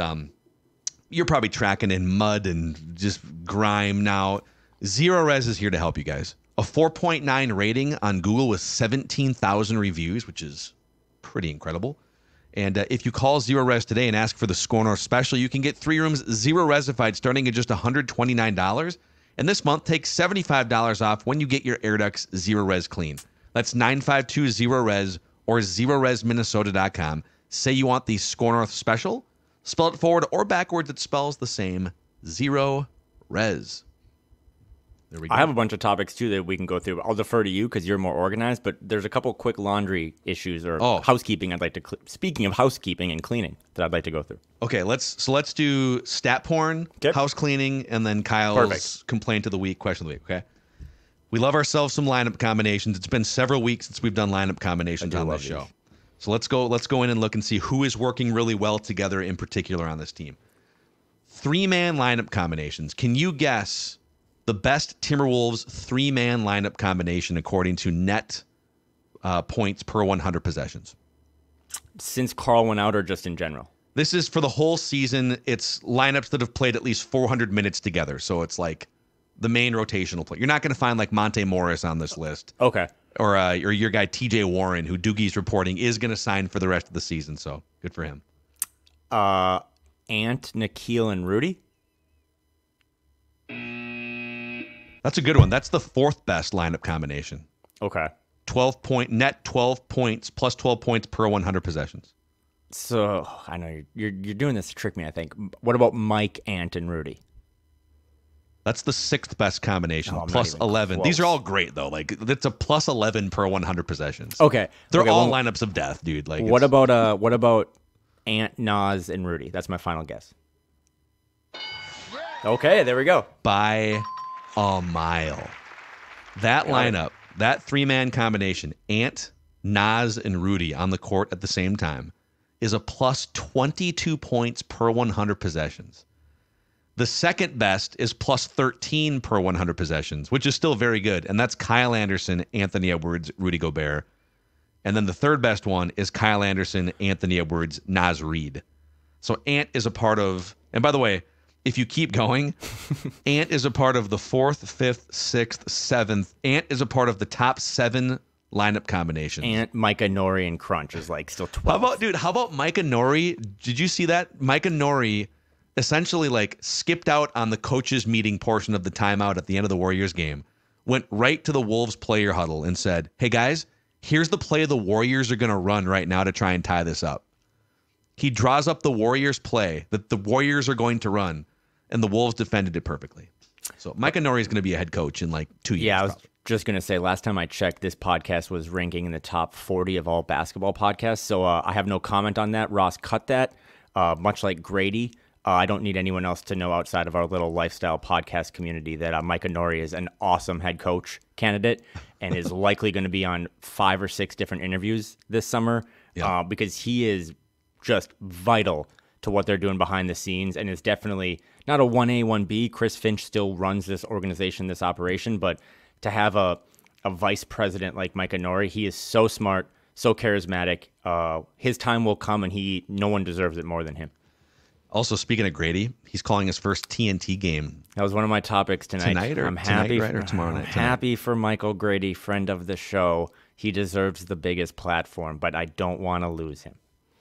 B: you're probably tracking in mud and just grime now. Zero Res is here to help you guys. A 4.9 rating on Google with 17,000 reviews, which is pretty incredible. And if you call Zero Res today and ask for the SKOR North special, you can get 3 rooms Zero Resified starting at just $129. And this month, take $75 off when you get your Air Ducts Zero Res clean. That's 952 Zero Res or ZeroResMinnesota.com. Say you want the SKOR North special. Spell it forward or backwards, it spells the same. Zero Res. There we go.
C: I have a bunch of topics, too, that we can go through. I'll defer to you because you're more organized, but there's a couple quick laundry issues or housekeeping I'd like to speaking of housekeeping and cleaning that I'd like to go through.
B: Okay, let's do stat porn, house cleaning, and then Kyle's complaint of the week, question of the week, okay? We love ourselves some lineup combinations. It's been several weeks since we've done lineup combinations on this show. So let's go in and look and see who is working really well together in particular on this team. 3-man lineup combinations. Can you guess the best Timberwolves 3-man lineup combination according to net points per 100 possessions?
C: Since Karl went out or just in general?
B: This is for the whole season. It's lineups that have played at least 400 minutes together. So it's like the main rotational play. You're not going to find like Monte Morris on this list.
C: Okay.
B: Or your guy TJ Warren, who Doogie's reporting is going to sign for the rest of the season. So good for him.
C: Ant, Nikhil, and Rudy?
B: That's a good one. That's the 4th best lineup combination.
C: Okay.
B: 12 points plus 12 points per 100 possessions.
C: So I know you're doing this to trick me, I think. What about Mike, Ant, and Rudy?
B: That's the 6th best combination,
C: Oh, I'm
B: plus
C: not even
B: 11.
C: close.
B: These are all great though. Like it's a plus 11 per 100 possessions.
C: Okay.
B: They're
C: Okay,
B: all
C: well,
B: lineups of death, dude. Like
C: what about Ant, Naz, and Rudy? That's my final guess. Okay, there we go.
B: by a mile. That lineup, that 3-man combination, Ant, Naz, and Rudy on the court at the same time, is a plus 22 points per 100 possessions. The second best is plus 13 per 100 possessions, which is still very good. And that's Kyle Anderson, Anthony Edwards, Rudy Gobert. And then the third best one is Kyle Anderson, Anthony Edwards, Naz Reid. So Ant is a part of, and by the way, if you keep going, Ant is a part of the 4th, 5th, 6th, 7th. Ant is a part of the top 7 lineup combinations.
C: Ant, Micah, Nori, and Crunch is like still 12.
B: How about Micah Nori? Did you see that? Micah Nori essentially like skipped out on the coaches meeting portion of the timeout at the end of the Warriors game, went right to the Wolves player huddle and said, hey guys, here's the play the Warriors are going to run right now to try and tie this up. He draws up the Warriors play that the Warriors are going to run, and the Wolves defended it perfectly. So Micah Nori is going to be a head coach in like 2 years.
C: Yeah, I was just going to say, last time I checked, this podcast was ranking in the top 40 of all basketball podcasts. So I have no comment on that. Ross cut that, much like Grady. I don't need anyone else to know outside of our little lifestyle podcast community that Micah Nori is an awesome head coach candidate and is likely going to be on 5 or 6 different interviews this summer because he is just vital to what they're doing behind the scenes and is definitely not a 1A, 1B. Chris Finch still runs this organization, this operation, but to have a vice president like Micah Nori, he is so smart, so charismatic. His time will come, and no one deserves it more than him.
B: Also, speaking of Grady, he's calling his first TNT game.
C: That was one of my topics tonight.
B: I'm happy, right? Or tomorrow night?
C: Happy for Michael Grady, friend of the show. He deserves the biggest platform, but I don't want to lose him.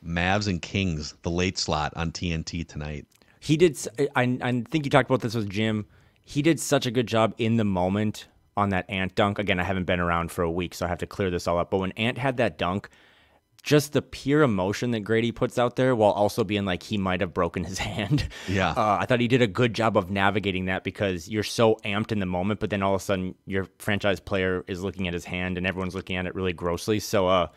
B: Mavs and Kings, the late slot on TNT tonight.
C: He did. I think you talked about this with Jim. He did such a good job in the moment on that Ant dunk. Again, I haven't been around for a week, so I have to clear this all up. But when Ant had that dunk, just the pure emotion that Grady puts out there while also being like he might have broken his hand.
B: Yeah.
C: I thought he did a good job of navigating that because you're so amped in the moment, but then all of a sudden your franchise player is looking at his hand and everyone's looking at it really grossly. So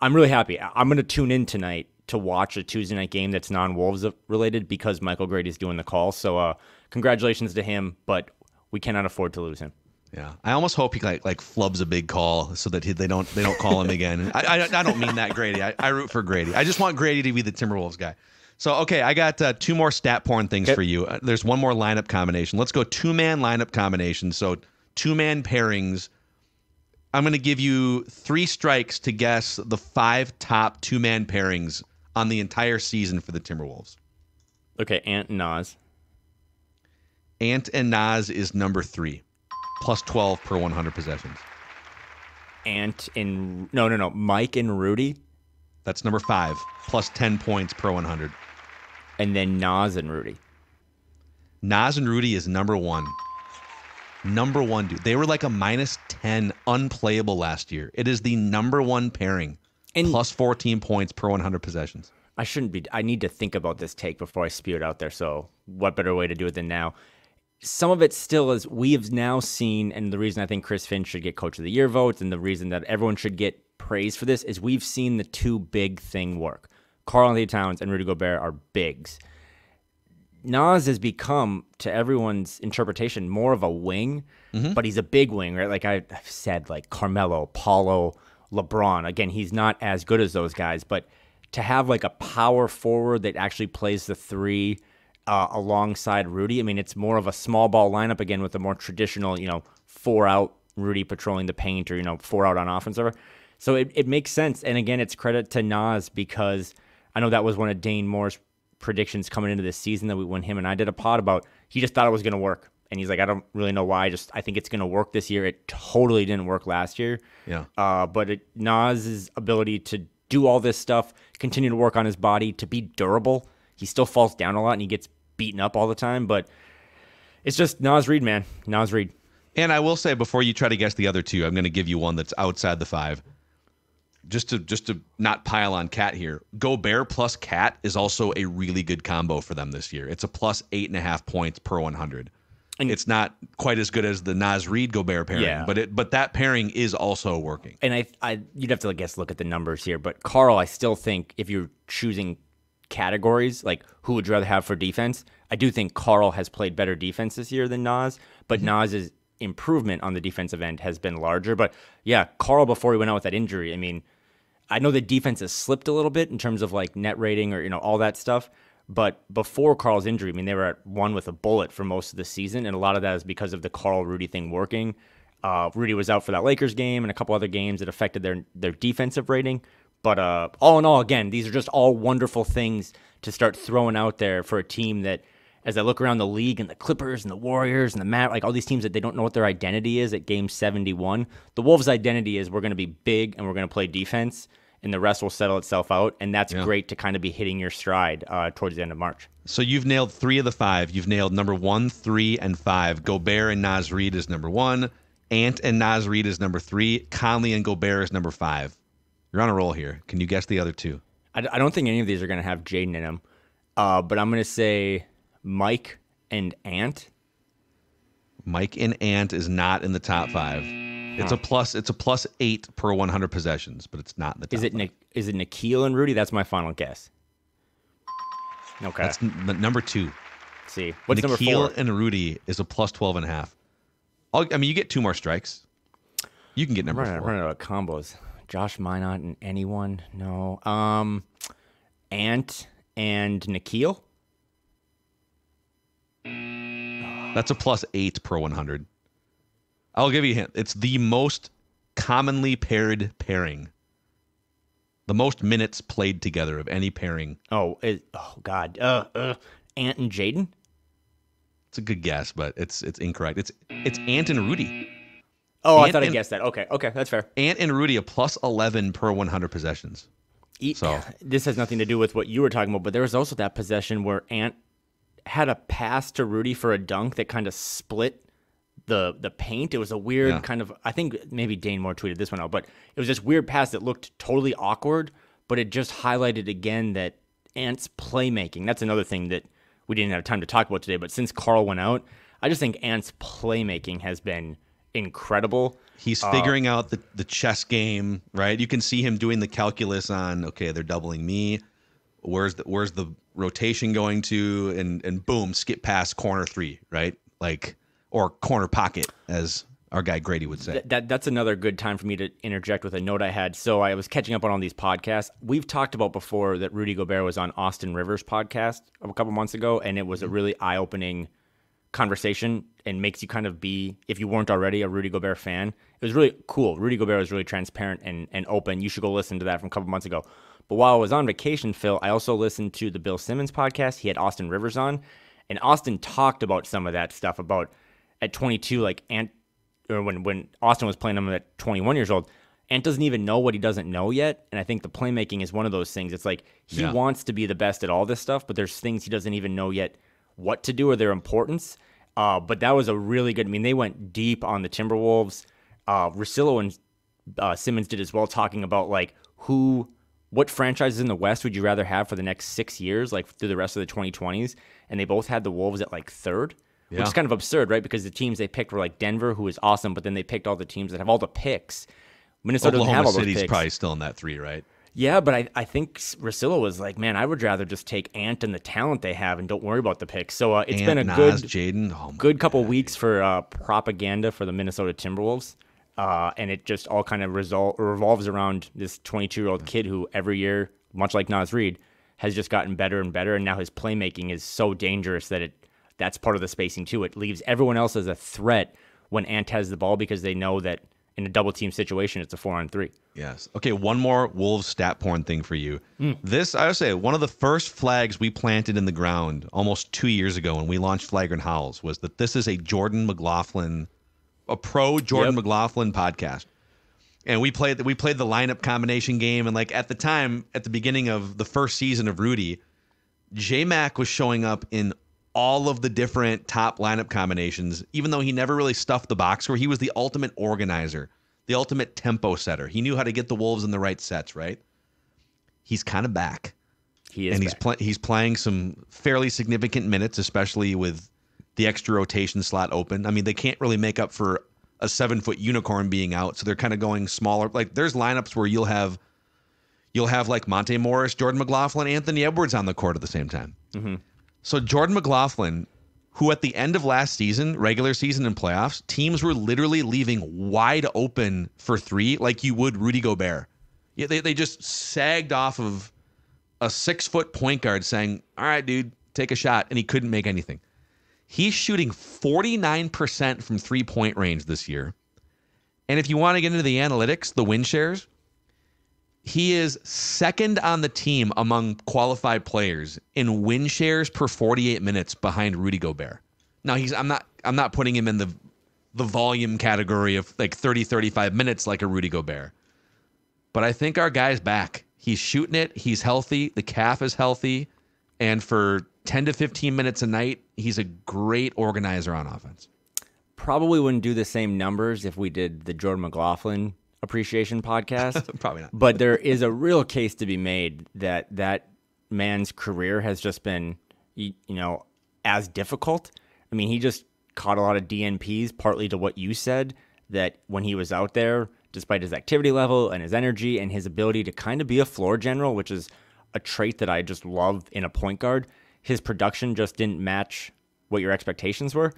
C: I'm really happy. I'm going to tune in tonight to watch a Tuesday night game that's non-Wolves related because Michael Grady's doing the call. So congratulations to him, but we cannot afford to lose him.
B: Yeah, I almost hope he like flubs a big call so that they don't call him again. I don't mean that, Grady. I root for Grady. I just want Grady to be the Timberwolves guy. So okay, I got 2 more stat porn things for you. There's one more lineup combination. Let's go 2-man lineup combination. So 2-man pairings. I'm going to give you 3 strikes to guess the 5 top 2-man pairings on the entire season for the Timberwolves.
C: Okay, Ant and Naz.
B: Ant and Naz is number 3. Plus 12 per 100 possessions.
C: Ant and no, Mike and Rudy.
B: That's number 5. Plus 10 points per 100.
C: And then Naz and Rudy.
B: Naz and Rudy is number 1. Number 1, dude. They were like a minus 10 unplayable last year. It is the number 1 pairing. And plus 14 points per 100 possessions.
C: I need to think about this take before I spew it out there. So what better way to do it than now? Some of it still is we have now seen, and the reason I think Chris Finch should get Coach of the Year votes and the reason that everyone should get praise for this is we've seen the 2 big thing work. Karl-Anthony Towns and Rudy Gobert are bigs. Naz has become, to everyone's interpretation, more of a wing, but he's a big wing, right? Like I've said, like Carmelo, Paulo, LeBron. Again, he's not as good as those guys, but to have like a power forward that actually plays the 3 alongside Rudy. I mean, it's more of a small ball lineup again with a more traditional, 4 out Rudy patrolling the paint or, 4 out on offense. So it makes sense. And again, it's credit to Naz because I know that was one of Dane Moore's predictions coming into this season that when him and I did a pod about, he just thought it was going to work. And he's like, I don't really know why. I think it's going to work this year. It totally didn't work last year.
B: Yeah.
C: But Naz's ability to do all this stuff, continue to work on his body, to be durable. He still falls down a lot and he gets beaten up all the time, but it's just Naz Reid, man. Naz Reid.
B: And I will say, before you try to guess the other 2, I'm going to give you one that's outside the 5. Just to not pile on Cat here. Gobert plus Cat is also a really good combo for them this year. It's a plus 8.5 points per 100. And it's not quite as good as the Naz Reid Gobert pairing, but that pairing is also working.
C: And you'd have to look at the numbers here, but Carl, I still think if you're choosing categories, like who would you rather have for defense, I do think Karl has played better defense this year than Naz, but Naz's improvement on the defensive end has been larger. But yeah, Karl, before he went out with that injury, I mean, I know the defense has slipped a little bit in terms of like net rating or all that stuff, But before Karl's injury, I mean, they were at 1 with a bullet for most of the season, and a lot of that is because of the Karl-Rudy thing working. Rudy was out for that Lakers game and a couple other games that affected their defensive rating. But all in all, again, these are just all wonderful things to start throwing out there for a team that, as I look around the league and the Clippers and the Warriors and the Mavericks, like all these teams that they don't know what their identity is at game 71, the Wolves' identity is we're going to be big and we're going to play defense, and the rest will settle itself out. And that's great to kind of be hitting your stride towards the end of March.
B: So you've nailed 3 of the 5. You've nailed number 1, 3, and 5. Gobert and Naz Reid is number 1. Ant and Naz Reid is number 3. Conley and Gobert is number 5. You're on a roll here. Can you guess the other 2?
C: I don't think any of these are going to have Jaden in them, but I'm going to say Mike and Ant.
B: Mike and Ant is not in the top 5. It's a plus 8 per 100 possessions, but it's not in the top 5.
C: Is it Nikhil and Rudy? That's my final guess. Okay.
B: That's number 2.
C: Let's see. What's
B: Nikhil
C: number 4?
B: and Rudy is a plus 12.5. I mean, you get 2 more strikes. You can get number 4.
C: Running out of combos. Josh Minot and anyone? No. Ant and Nikhil?
B: That's a plus 8 per 100. I'll give you a hint. It's the most commonly paired pairing. The most minutes played together of any pairing.
C: Oh God. Ant and Jaden?
B: It's a good guess, but it's incorrect. It's Ant and Rudy.
C: Oh, I thought I guessed that. Okay, that's fair.
B: Ant and Rudy, a plus 11 per 100 possessions. So
C: this has nothing to do with what you were talking about, but there was also that possession where Ant had a pass to Rudy for a dunk that kind of split the paint. It was a weird kind of, I think maybe Dane Moore tweeted this one out, but it was this weird pass that looked totally awkward, but it just highlighted again that Ant's playmaking. That's another thing that we didn't have time to talk about today, but since Karl went out, I just think Ant's playmaking has been incredible.
B: He's figuring out the chess game, right? You can see him doing the calculus on, okay, they're doubling me. Where's the rotation going to? And boom, skip past corner 3, right? Like, or corner pocket, as our guy Grady would say.
C: That's another good time for me to interject with a note I had. So I was catching up on all these podcasts. We've talked about before that Rudy Gobert was on Austin Rivers' podcast a couple months ago, and it was a really eye-opening conversation and makes you kind of be, if you weren't already a Rudy Gobert fan, it was really cool. Rudy Gobert was really transparent and open. You should go listen to that from a couple months ago. But while I was on vacation, Phil, I also listened to the Bill Simmons podcast. He had Austin Rivers on, and Austin talked about some of that stuff about at 22, like Ant, or when Austin was playing him at 21 years old, Ant doesn't even know what he doesn't know yet. And I think the playmaking is one of those things. It's like he wants to be the best at all this stuff, but there's things he doesn't even know yet what to do or their importance. But that was a really good, I mean, they went deep on the Timberwolves. Russillo and Simmons did as well, talking about like what franchises in the West would you rather have for the next 6 years, like through the rest of the 2020s? And they both had the Wolves at like 3rd. Which is kind of absurd, right? Because the teams they picked were like Denver, who is awesome, but then they picked all the teams that have all the picks. Minnesota doesn't have all those
B: City's
C: picks.
B: Probably still in that 3, right?
C: Yeah, but I think Russillo was like, man, I would rather just take Ant and the talent they have and don't worry about the picks. So it's been a
B: Naz, Jaden.
C: good couple weeks for propaganda for the Minnesota Timberwolves. And it just all kind of revolves around this 22-year-old kid who every year, much like Naz Reid, has just gotten better and better. And now his playmaking is so dangerous that that's part of the spacing too. It leaves everyone else as a threat when Ant has the ball because they know that in a double team situation, it's a 4-on-3.
B: Yes. Okay, one more Wolves stat porn thing for you. This, I would say, one of the first flags we planted in the ground almost 2 years ago when we launched Flagrant Howls was that this is a pro Jordan McLaughlin podcast. And we played the lineup combination game, and like at the time, at the beginning of the first season of Rudy, J-Mac was showing up in all of the different top lineup combinations, even though he never really stuffed the box score. He was the ultimate organizer, the ultimate tempo setter. He knew how to get the Wolves in the right sets, right? He's kind of back.
C: He is,
B: and he's playing some fairly significant minutes, especially with the extra rotation slot open. I mean, they can't really make up for a 7-foot unicorn being out, so they're kind of going smaller. Like there's lineups where you'll have like Monte Morris, Jordan McLaughlin, Anthony Edwards on the court at the same time.
C: Mm-hmm.
B: So Jordan McLaughlin, who at the end of last season, regular season and playoffs, teams were literally leaving wide open for 3 like you would Rudy Gobert. Yeah, they just sagged off of a 6-foot point guard saying, all right, dude, take a shot. And he couldn't make anything. He's shooting 49% from 3-point range this year. And if you want to get into the analytics, the win shares, he is second on the team among qualified players in win shares per 48 minutes behind Rudy Gobert. Now I'm not putting him in the volume category of like 30-35 minutes like a Rudy Gobert. But I think our guy's back. He's shooting it. He's healthy. The calf is healthy. And for 10 to 15 minutes a night, he's a great organizer on offense.
C: Probably wouldn't do the same numbers if we did the Jordan McLaughlin appreciation podcast.
B: Probably not.
C: But there is a real case to be made that that man's career has just been, as difficult. I mean, he just caught a lot of DNPs, partly to what you said, that when he was out there, despite his activity level and his energy and his ability to kind of be a floor general, which is a trait that I just love in a point guard, his production just didn't match what your expectations were.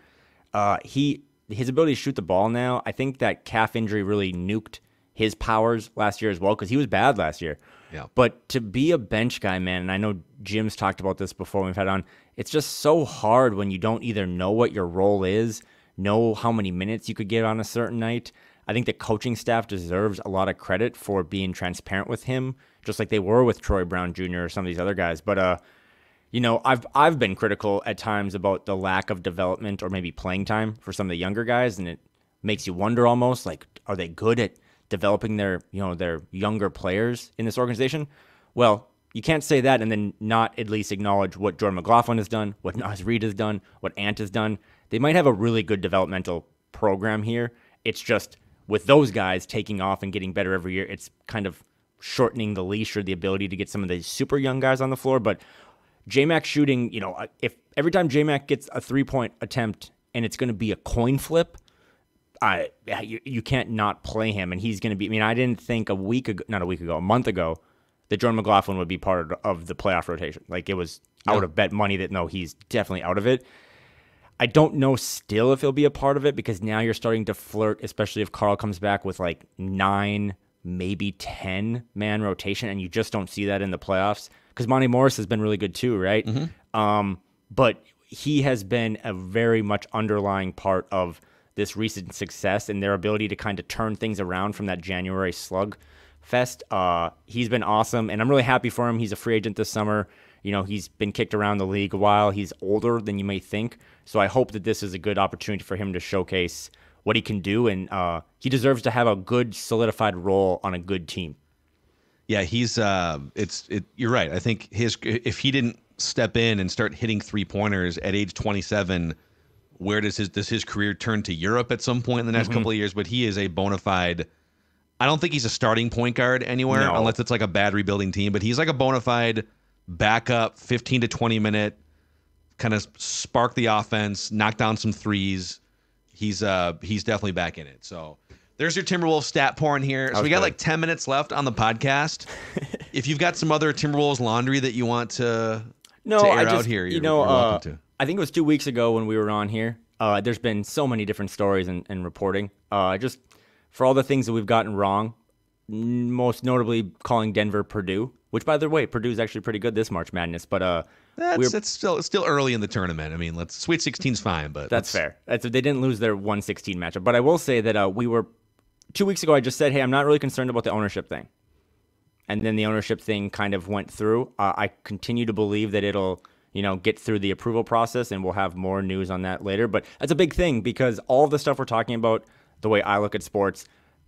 C: His ability to shoot the ball now, I think that calf injury really nuked his powers last year as well, because he was bad last year.
B: Yeah.
C: But to be a bench guy, man, and I know Jim's talked about this before we've had on, it's just so hard when you don't either know what your role is, know how many minutes you could get on a certain night. I think the coaching staff deserves a lot of credit for being transparent with him, just like they were with Troy Brown Jr. or some of these other guys. But I've been critical at times about the lack of development or maybe playing time for some of the younger guys, and it makes you wonder almost like, are they good at developing their younger players in this organization? Well, you can't say that and then not at least acknowledge what Jordan McLaughlin has done, what Naz Reid has done, what Ant has done. They might have a really good developmental program here. It's just with those guys taking off and getting better every year, it's kind of shortening the leash or the ability to get some of the super young guys on the floor. But J-Mac shooting, if every time J-Mac gets a 3-point attempt and it's going to be a coin flip, you can't not play him. And he's going to be, I didn't think a month ago, that Jordan McLaughlin would be part of the playoff rotation. Like, it was, I would have bet money that no, he's definitely out of it. I don't know still if he'll be a part of it, because now you're starting to flirt, especially if Karl comes back with like 9, maybe 10 man rotation, and you just don't see that in the playoffs. Because Monty Morris has been really good too, right? Mm-hmm. But he has been a very much underlying part of this recent success and their ability to kind of turn things around from that January slug fest. He's been awesome, and I'm really happy for him. He's a free agent this summer. He's been kicked around the league a while. He's older than you may think. So I hope that this is a good opportunity for him to showcase what he can do, and he deserves to have a good solidified role on a good team.
B: Yeah, he's you're right. I think if he didn't step in and start hitting 3-pointers at age 27, where does his career turn to Europe at some point in the next couple of years? But he is a bona fide, I don't think he's a starting point guard anywhere unless it's like a bad rebuilding team, but he's like a bona fide backup 15 to 20 minute, kind of spark the offense, knock down some threes. He's definitely back in it. So there's your Timberwolves stat porn here. So we got like 10 minutes left on the podcast. If you've got some other Timberwolves laundry that you want to air out here, you're welcome to.
C: I think it was 2 weeks ago when we were on here. There's been so many different stories and reporting. Just for all the things that we've gotten wrong, most notably calling Denver Purdue, which, by the way, Purdue is actually pretty good this March Madness. But
B: it's still early in the tournament. I mean, Sweet 16's fine, but
C: that's fair. They didn't lose their 1-16 matchup. But I will say that we were 2 weeks ago. I just said, hey, I'm not really concerned about the ownership thing, and then the ownership thing kind of went through. I continue to believe that it'll get through the approval process, and we'll have more news on that later. But that's a big thing, because all of the stuff we're talking about, the way I look at sports,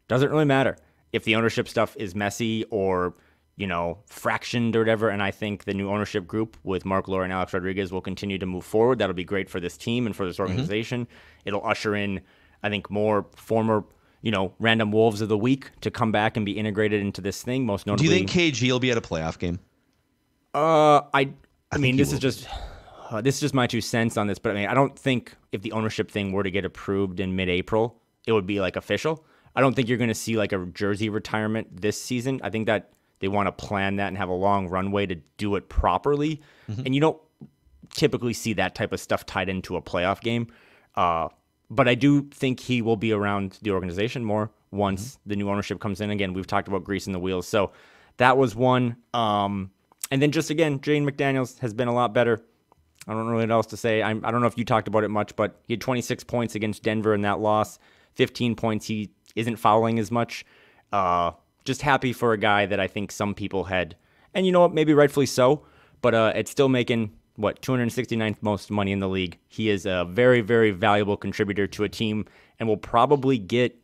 C: doesn't really matter if the ownership stuff is messy or fractioned or whatever. And I think the new ownership group with Mark Lore and Alex Rodriguez will continue to move forward. That'll be great for this team and for this organization. It'll usher in, I think, more former, random Wolves of the week to come back and be integrated into this thing. Most notably,
B: do you think KG will be at a playoff game?
C: I mean, this is just my 2 cents on this, but I don't think if the ownership thing were to get approved in mid-April, it would be like official. I don't think you're going to see like a jersey retirement this season. I think that they want to plan that and have a long runway to do it properly. And you don't typically see that type of stuff tied into a playoff game. But I do think he will be around the organization more once the new ownership comes in. Again, we've talked about greasing the wheels. So that was one. And then just again, Jane McDaniels has been a lot better. I don't know what else to say. I don't know if you talked about it much, but he had 26 points against Denver in that loss. 15 points. He isn't fouling as much. Just happy for a guy that I think some people had, and you know what, maybe rightfully so, but it's still making, 269th most money in the league. He is a very, very valuable contributor to a team and will probably get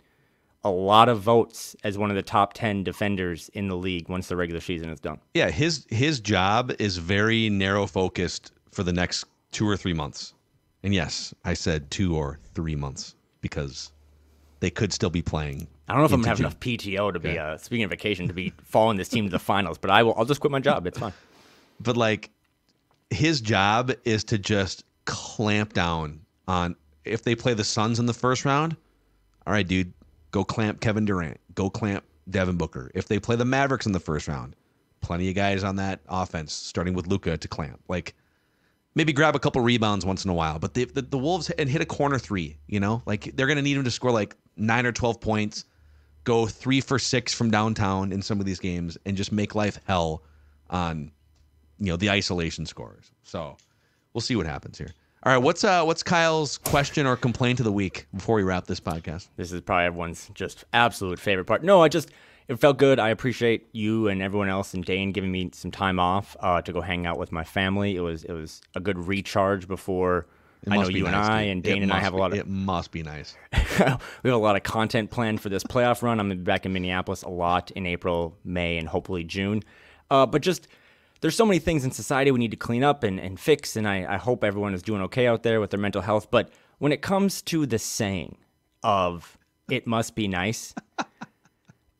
C: a lot of votes as one of the top 10 defenders in the league once the regular season is done.
B: Yeah, his job is very narrow focused for the next 2 or 3 months. And yes, I said 2 or 3 months because they could still be playing.
C: I don't know if I'm going to have enough PTO to be, speaking of vacation, to be following this team to the finals, but I'll just quit my job. It's fine.
B: But like, his job is to just clamp down on, if they play the Suns in the first round, all right, dude, go clamp Kevin Durant. Go clamp Devin Booker. If they play the Mavericks in the first round, plenty of guys on that offense, starting with Luka, to clamp. Like, maybe grab a couple rebounds once in a while. But the Wolves, and hit a corner three, like they're going to need him to score like 9 or 12 points, go 3 for 6 from downtown in some of these games, and just make life hell on, the isolation scores. So we'll see what happens here. All right, what's Kyle's question or complaint of the week before we wrap this podcast?
C: This is probably everyone's just absolute favorite part. No, it felt good. I appreciate you and everyone else and Dane giving me some time off to go hang out with my family. It was a good recharge before. I know you and I and Dane and I have a lot of.
B: It must be nice.
C: We have a lot of content planned for this playoff run. I'm going to be back in Minneapolis a lot in April, May, and hopefully June. But just, there's so many things in society we need to clean up and fix, and I hope everyone is doing okay out there with their mental health. But when it comes to the saying of "it must be nice,"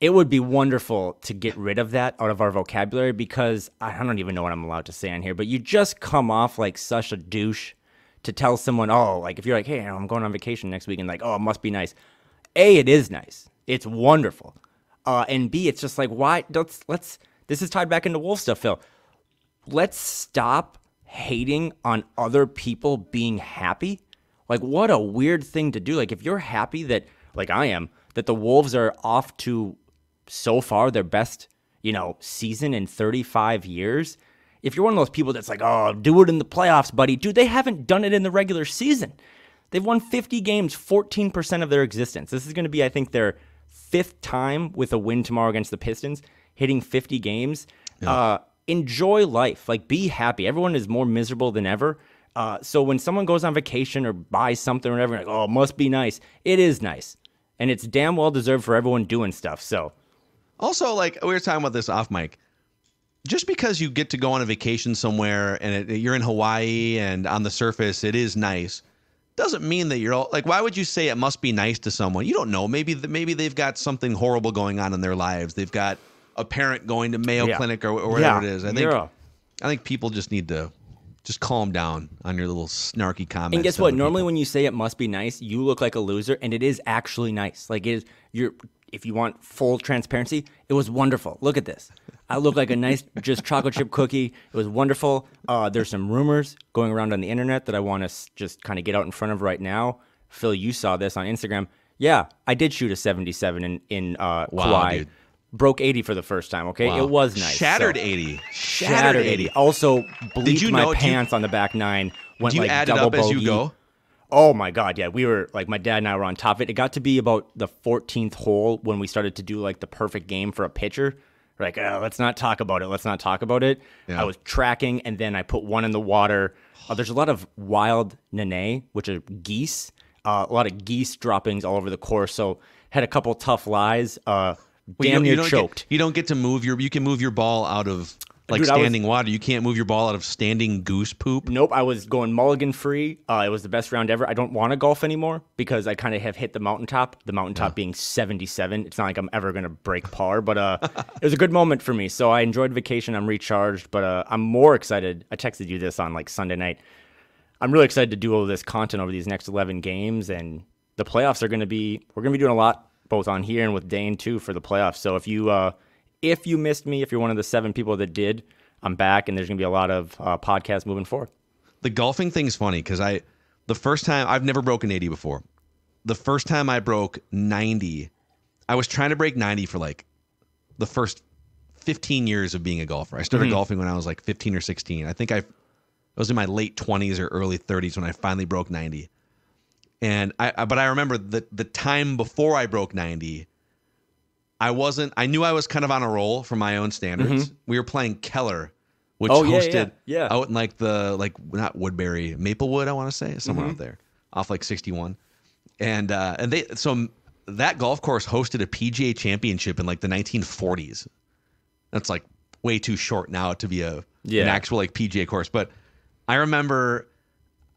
C: it would be wonderful to get rid of that out of our vocabulary, because I don't even know what I'm allowed to say on here, but you just come off like such a douche to tell someone, if you're like, hey, I'm going on vacation next week, and like, it must be nice. A, it is nice. It's wonderful. And B, it's just like, why? This is tied back into Wolf stuff, Phil. Let's stop hating on other people being happy. Like, what a weird thing to do. Like, if you're happy that, like I am, that the Wolves are off to, so far, their best, season in 35 years, if you're one of those people that's like, do it in the playoffs, buddy. Dude, they haven't done it in the regular season. They've won 50 games, 14% of their existence. This is going to be, I think, their 5th time with a win tomorrow against the Pistons, hitting 50 games. Yeah. Enjoy life. Like, be happy. Everyone is more miserable than ever. So when someone goes on vacation or buys something or whatever, like, it must be nice. It is nice. And it's damn well deserved for everyone doing stuff. So,
B: also, like, we were talking about this off mic. Just because you get to go on a vacation somewhere and you're in Hawaii and on the surface it is nice, doesn't mean that you're all like, why would you say it must be nice to someone? You don't know. Maybe they've got something horrible going on in their lives. They've got a parent going to Mayo Clinic or whatever it is. I think people just need to just calm down on your little snarky comments.
C: And guess what? Normally when you say it must be nice, you look like a loser, and it is actually nice. Like, it is. If you want full transparency, it was wonderful. Look at this. I look like a nice, just chocolate chip cookie. It was wonderful. There's some rumors going around on the internet that I want to just kind of get out in front of right now. Phil, you saw this on Instagram. Yeah, I did shoot a 77 in Kauai. Dude. Broke 80 for the first time, okay? Wow. It was nice.
B: Shattered 80.
C: Shattered 80. Also, bleeped my pants on the back 9. Went
B: do you
C: like
B: add
C: double
B: it up
C: bogey.
B: As you go?
C: Oh, my God, yeah. We were, like, my dad and I were on top of it. It got to be about the 14th hole when we started to do, like, the perfect game for a pitcher. We're like, let's not talk about it. Yeah. I was tracking, and then I put one in the water. There's a lot of wild nene, which are geese. A lot of geese droppings all over the course. So had a couple tough lies. Damn near choked.
B: You don't get to move you can move your ball out of standing water. You can't move your ball out of standing goose poop.
C: Nope. I was going mulligan free. It was the best round ever. I don't want to golf anymore because I kind of have hit the mountaintop. The mountaintop being 77. It's not like I'm ever going to break par, but it was a good moment for me. So I enjoyed vacation. I'm recharged, but I'm more excited. I texted you this on like Sunday night. I'm really excited to do all this content over these next 11 games, and the playoffs we're going to be doing a lot both on here and with Dane too for the playoffs. So if you missed me, if you're one of the 7 people that did, I'm back, and there's going to be a lot of podcasts moving forward.
B: The golfing thing's funny because the first time, I've never broken 80 before. The first time I broke 90, I was trying to break 90 for like the first 15 years of being a golfer. I started golfing when I was like 15 or 16. I think I was in my late 20s or early 30s when I finally broke 90. And but I remember the time before I broke 90, I knew I was kind of on a roll for my own standards. We were playing Keller, which hosted out in like not Woodbury, Maplewood, I want to say, somewhere out there off like 61. And that golf course hosted a PGA championship in like the 1940s. That's like way too short now to be an actual like PGA course. But I remember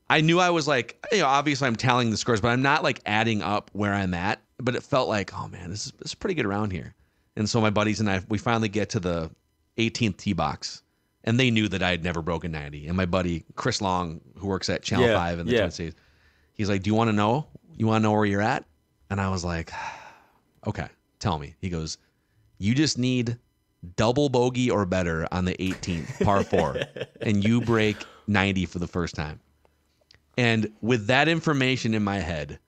B: I knew I was like, obviously I'm tallying the scores, but I'm not like adding up where I'm at. But it felt like, oh man, this is pretty good around here. And so my buddies and I, we finally get to the 18th tee box, and they knew that I had never broken 90. And my buddy Chris Long, who works at Channel 5 in the Twin Cities, he's like, "Do you want to know? You want to know where you're at?" And I was like, "Okay, tell me." He goes, "You just need double bogey or better on the 18th par 4, and you break 90 for the first time." And with that information in my head,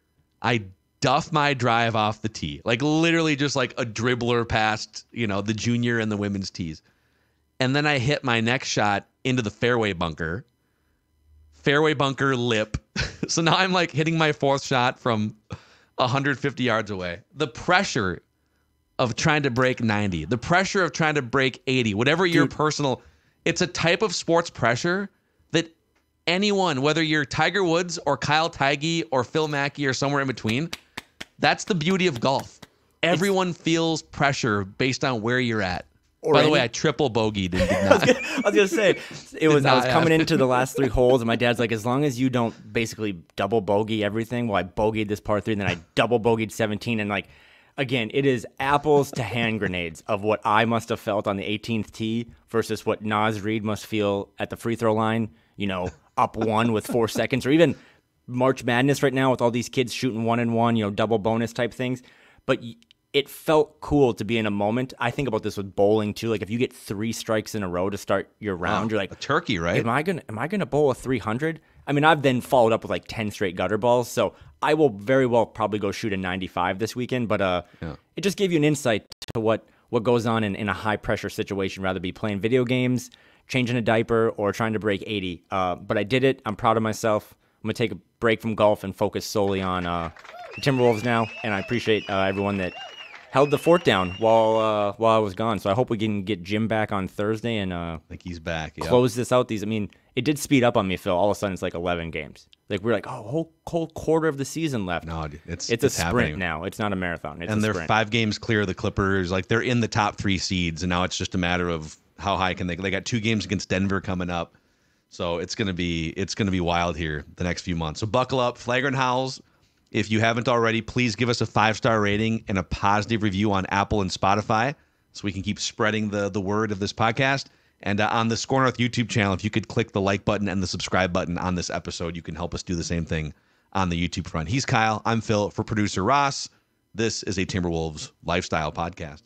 B: I duff my drive off the tee, like literally just like a dribbler past, the junior and the women's tees. And then I hit my next shot into the fairway bunker lip. So now I'm like hitting my fourth shot from 150 yards away. The pressure of trying to break 90, the pressure of trying to break 80, whatever your personal, it's a type of sports pressure that anyone, whether you're Tiger Woods or Kyle Theige or Phil Mackey or somewhere in between, that's the beauty of golf. Everyone feels pressure based on where you're at. By the way, I triple bogeyed and did not.
C: I was gonna say I was coming into the last 3 holes, and my dad's like, as long as you don't basically double bogey everything. Well, I bogeyed this par 3, and then I double bogeyed 17, and like, again, it is apples to hand grenades of what I must have felt on the 18th tee versus what Naz Reid must feel at the free throw line. Up 1 with 4 seconds, or even March Madness right now with all these kids shooting 1-and-1, double bonus type things. But it felt cool to be in a moment. I think about this with bowling too. Like if you get 3 strikes in a row to start your round, you're like,
B: a turkey, right?
C: Am I gonna bowl a 300? I mean, I've then followed up with like 10 straight gutter balls, so I will very well probably go shoot a 95 this weekend. But it just gave you an insight to what goes on in a high pressure situation, rather be playing video games, changing a diaper, or trying to break 80. But I did it. I'm proud of myself. I'm going to take a break from golf and focus solely on the Timberwolves now. And I appreciate everyone that held the fort down while I was gone. So I hope we can get Jim back on Thursday and
B: I think he's back. Yep.
C: Close this out. It did speed up on me, Phil. All of a sudden, it's like 11 games. Like we're like, whole quarter of the season left.
B: No, it's
C: a sprint
B: happening
C: now. It's not a marathon. It's
B: and
C: a
B: they're
C: sprint.
B: 5 games clear of the Clippers. Like they're in the top 3 seeds, and now it's just a matter of how high can they got 2 games against Denver coming up. So it's gonna be wild here the next few months. So buckle up, Flagrant Howls. If you haven't already, please give us a 5-star rating and a positive review on Apple and Spotify so we can keep spreading the word of this podcast. And on the SKOR North YouTube channel, if you could click the like button and the subscribe button on this episode, you can help us do the same thing on the YouTube front. He's Kyle. I'm Phil. For producer Ross, this is a Timberwolves lifestyle podcast.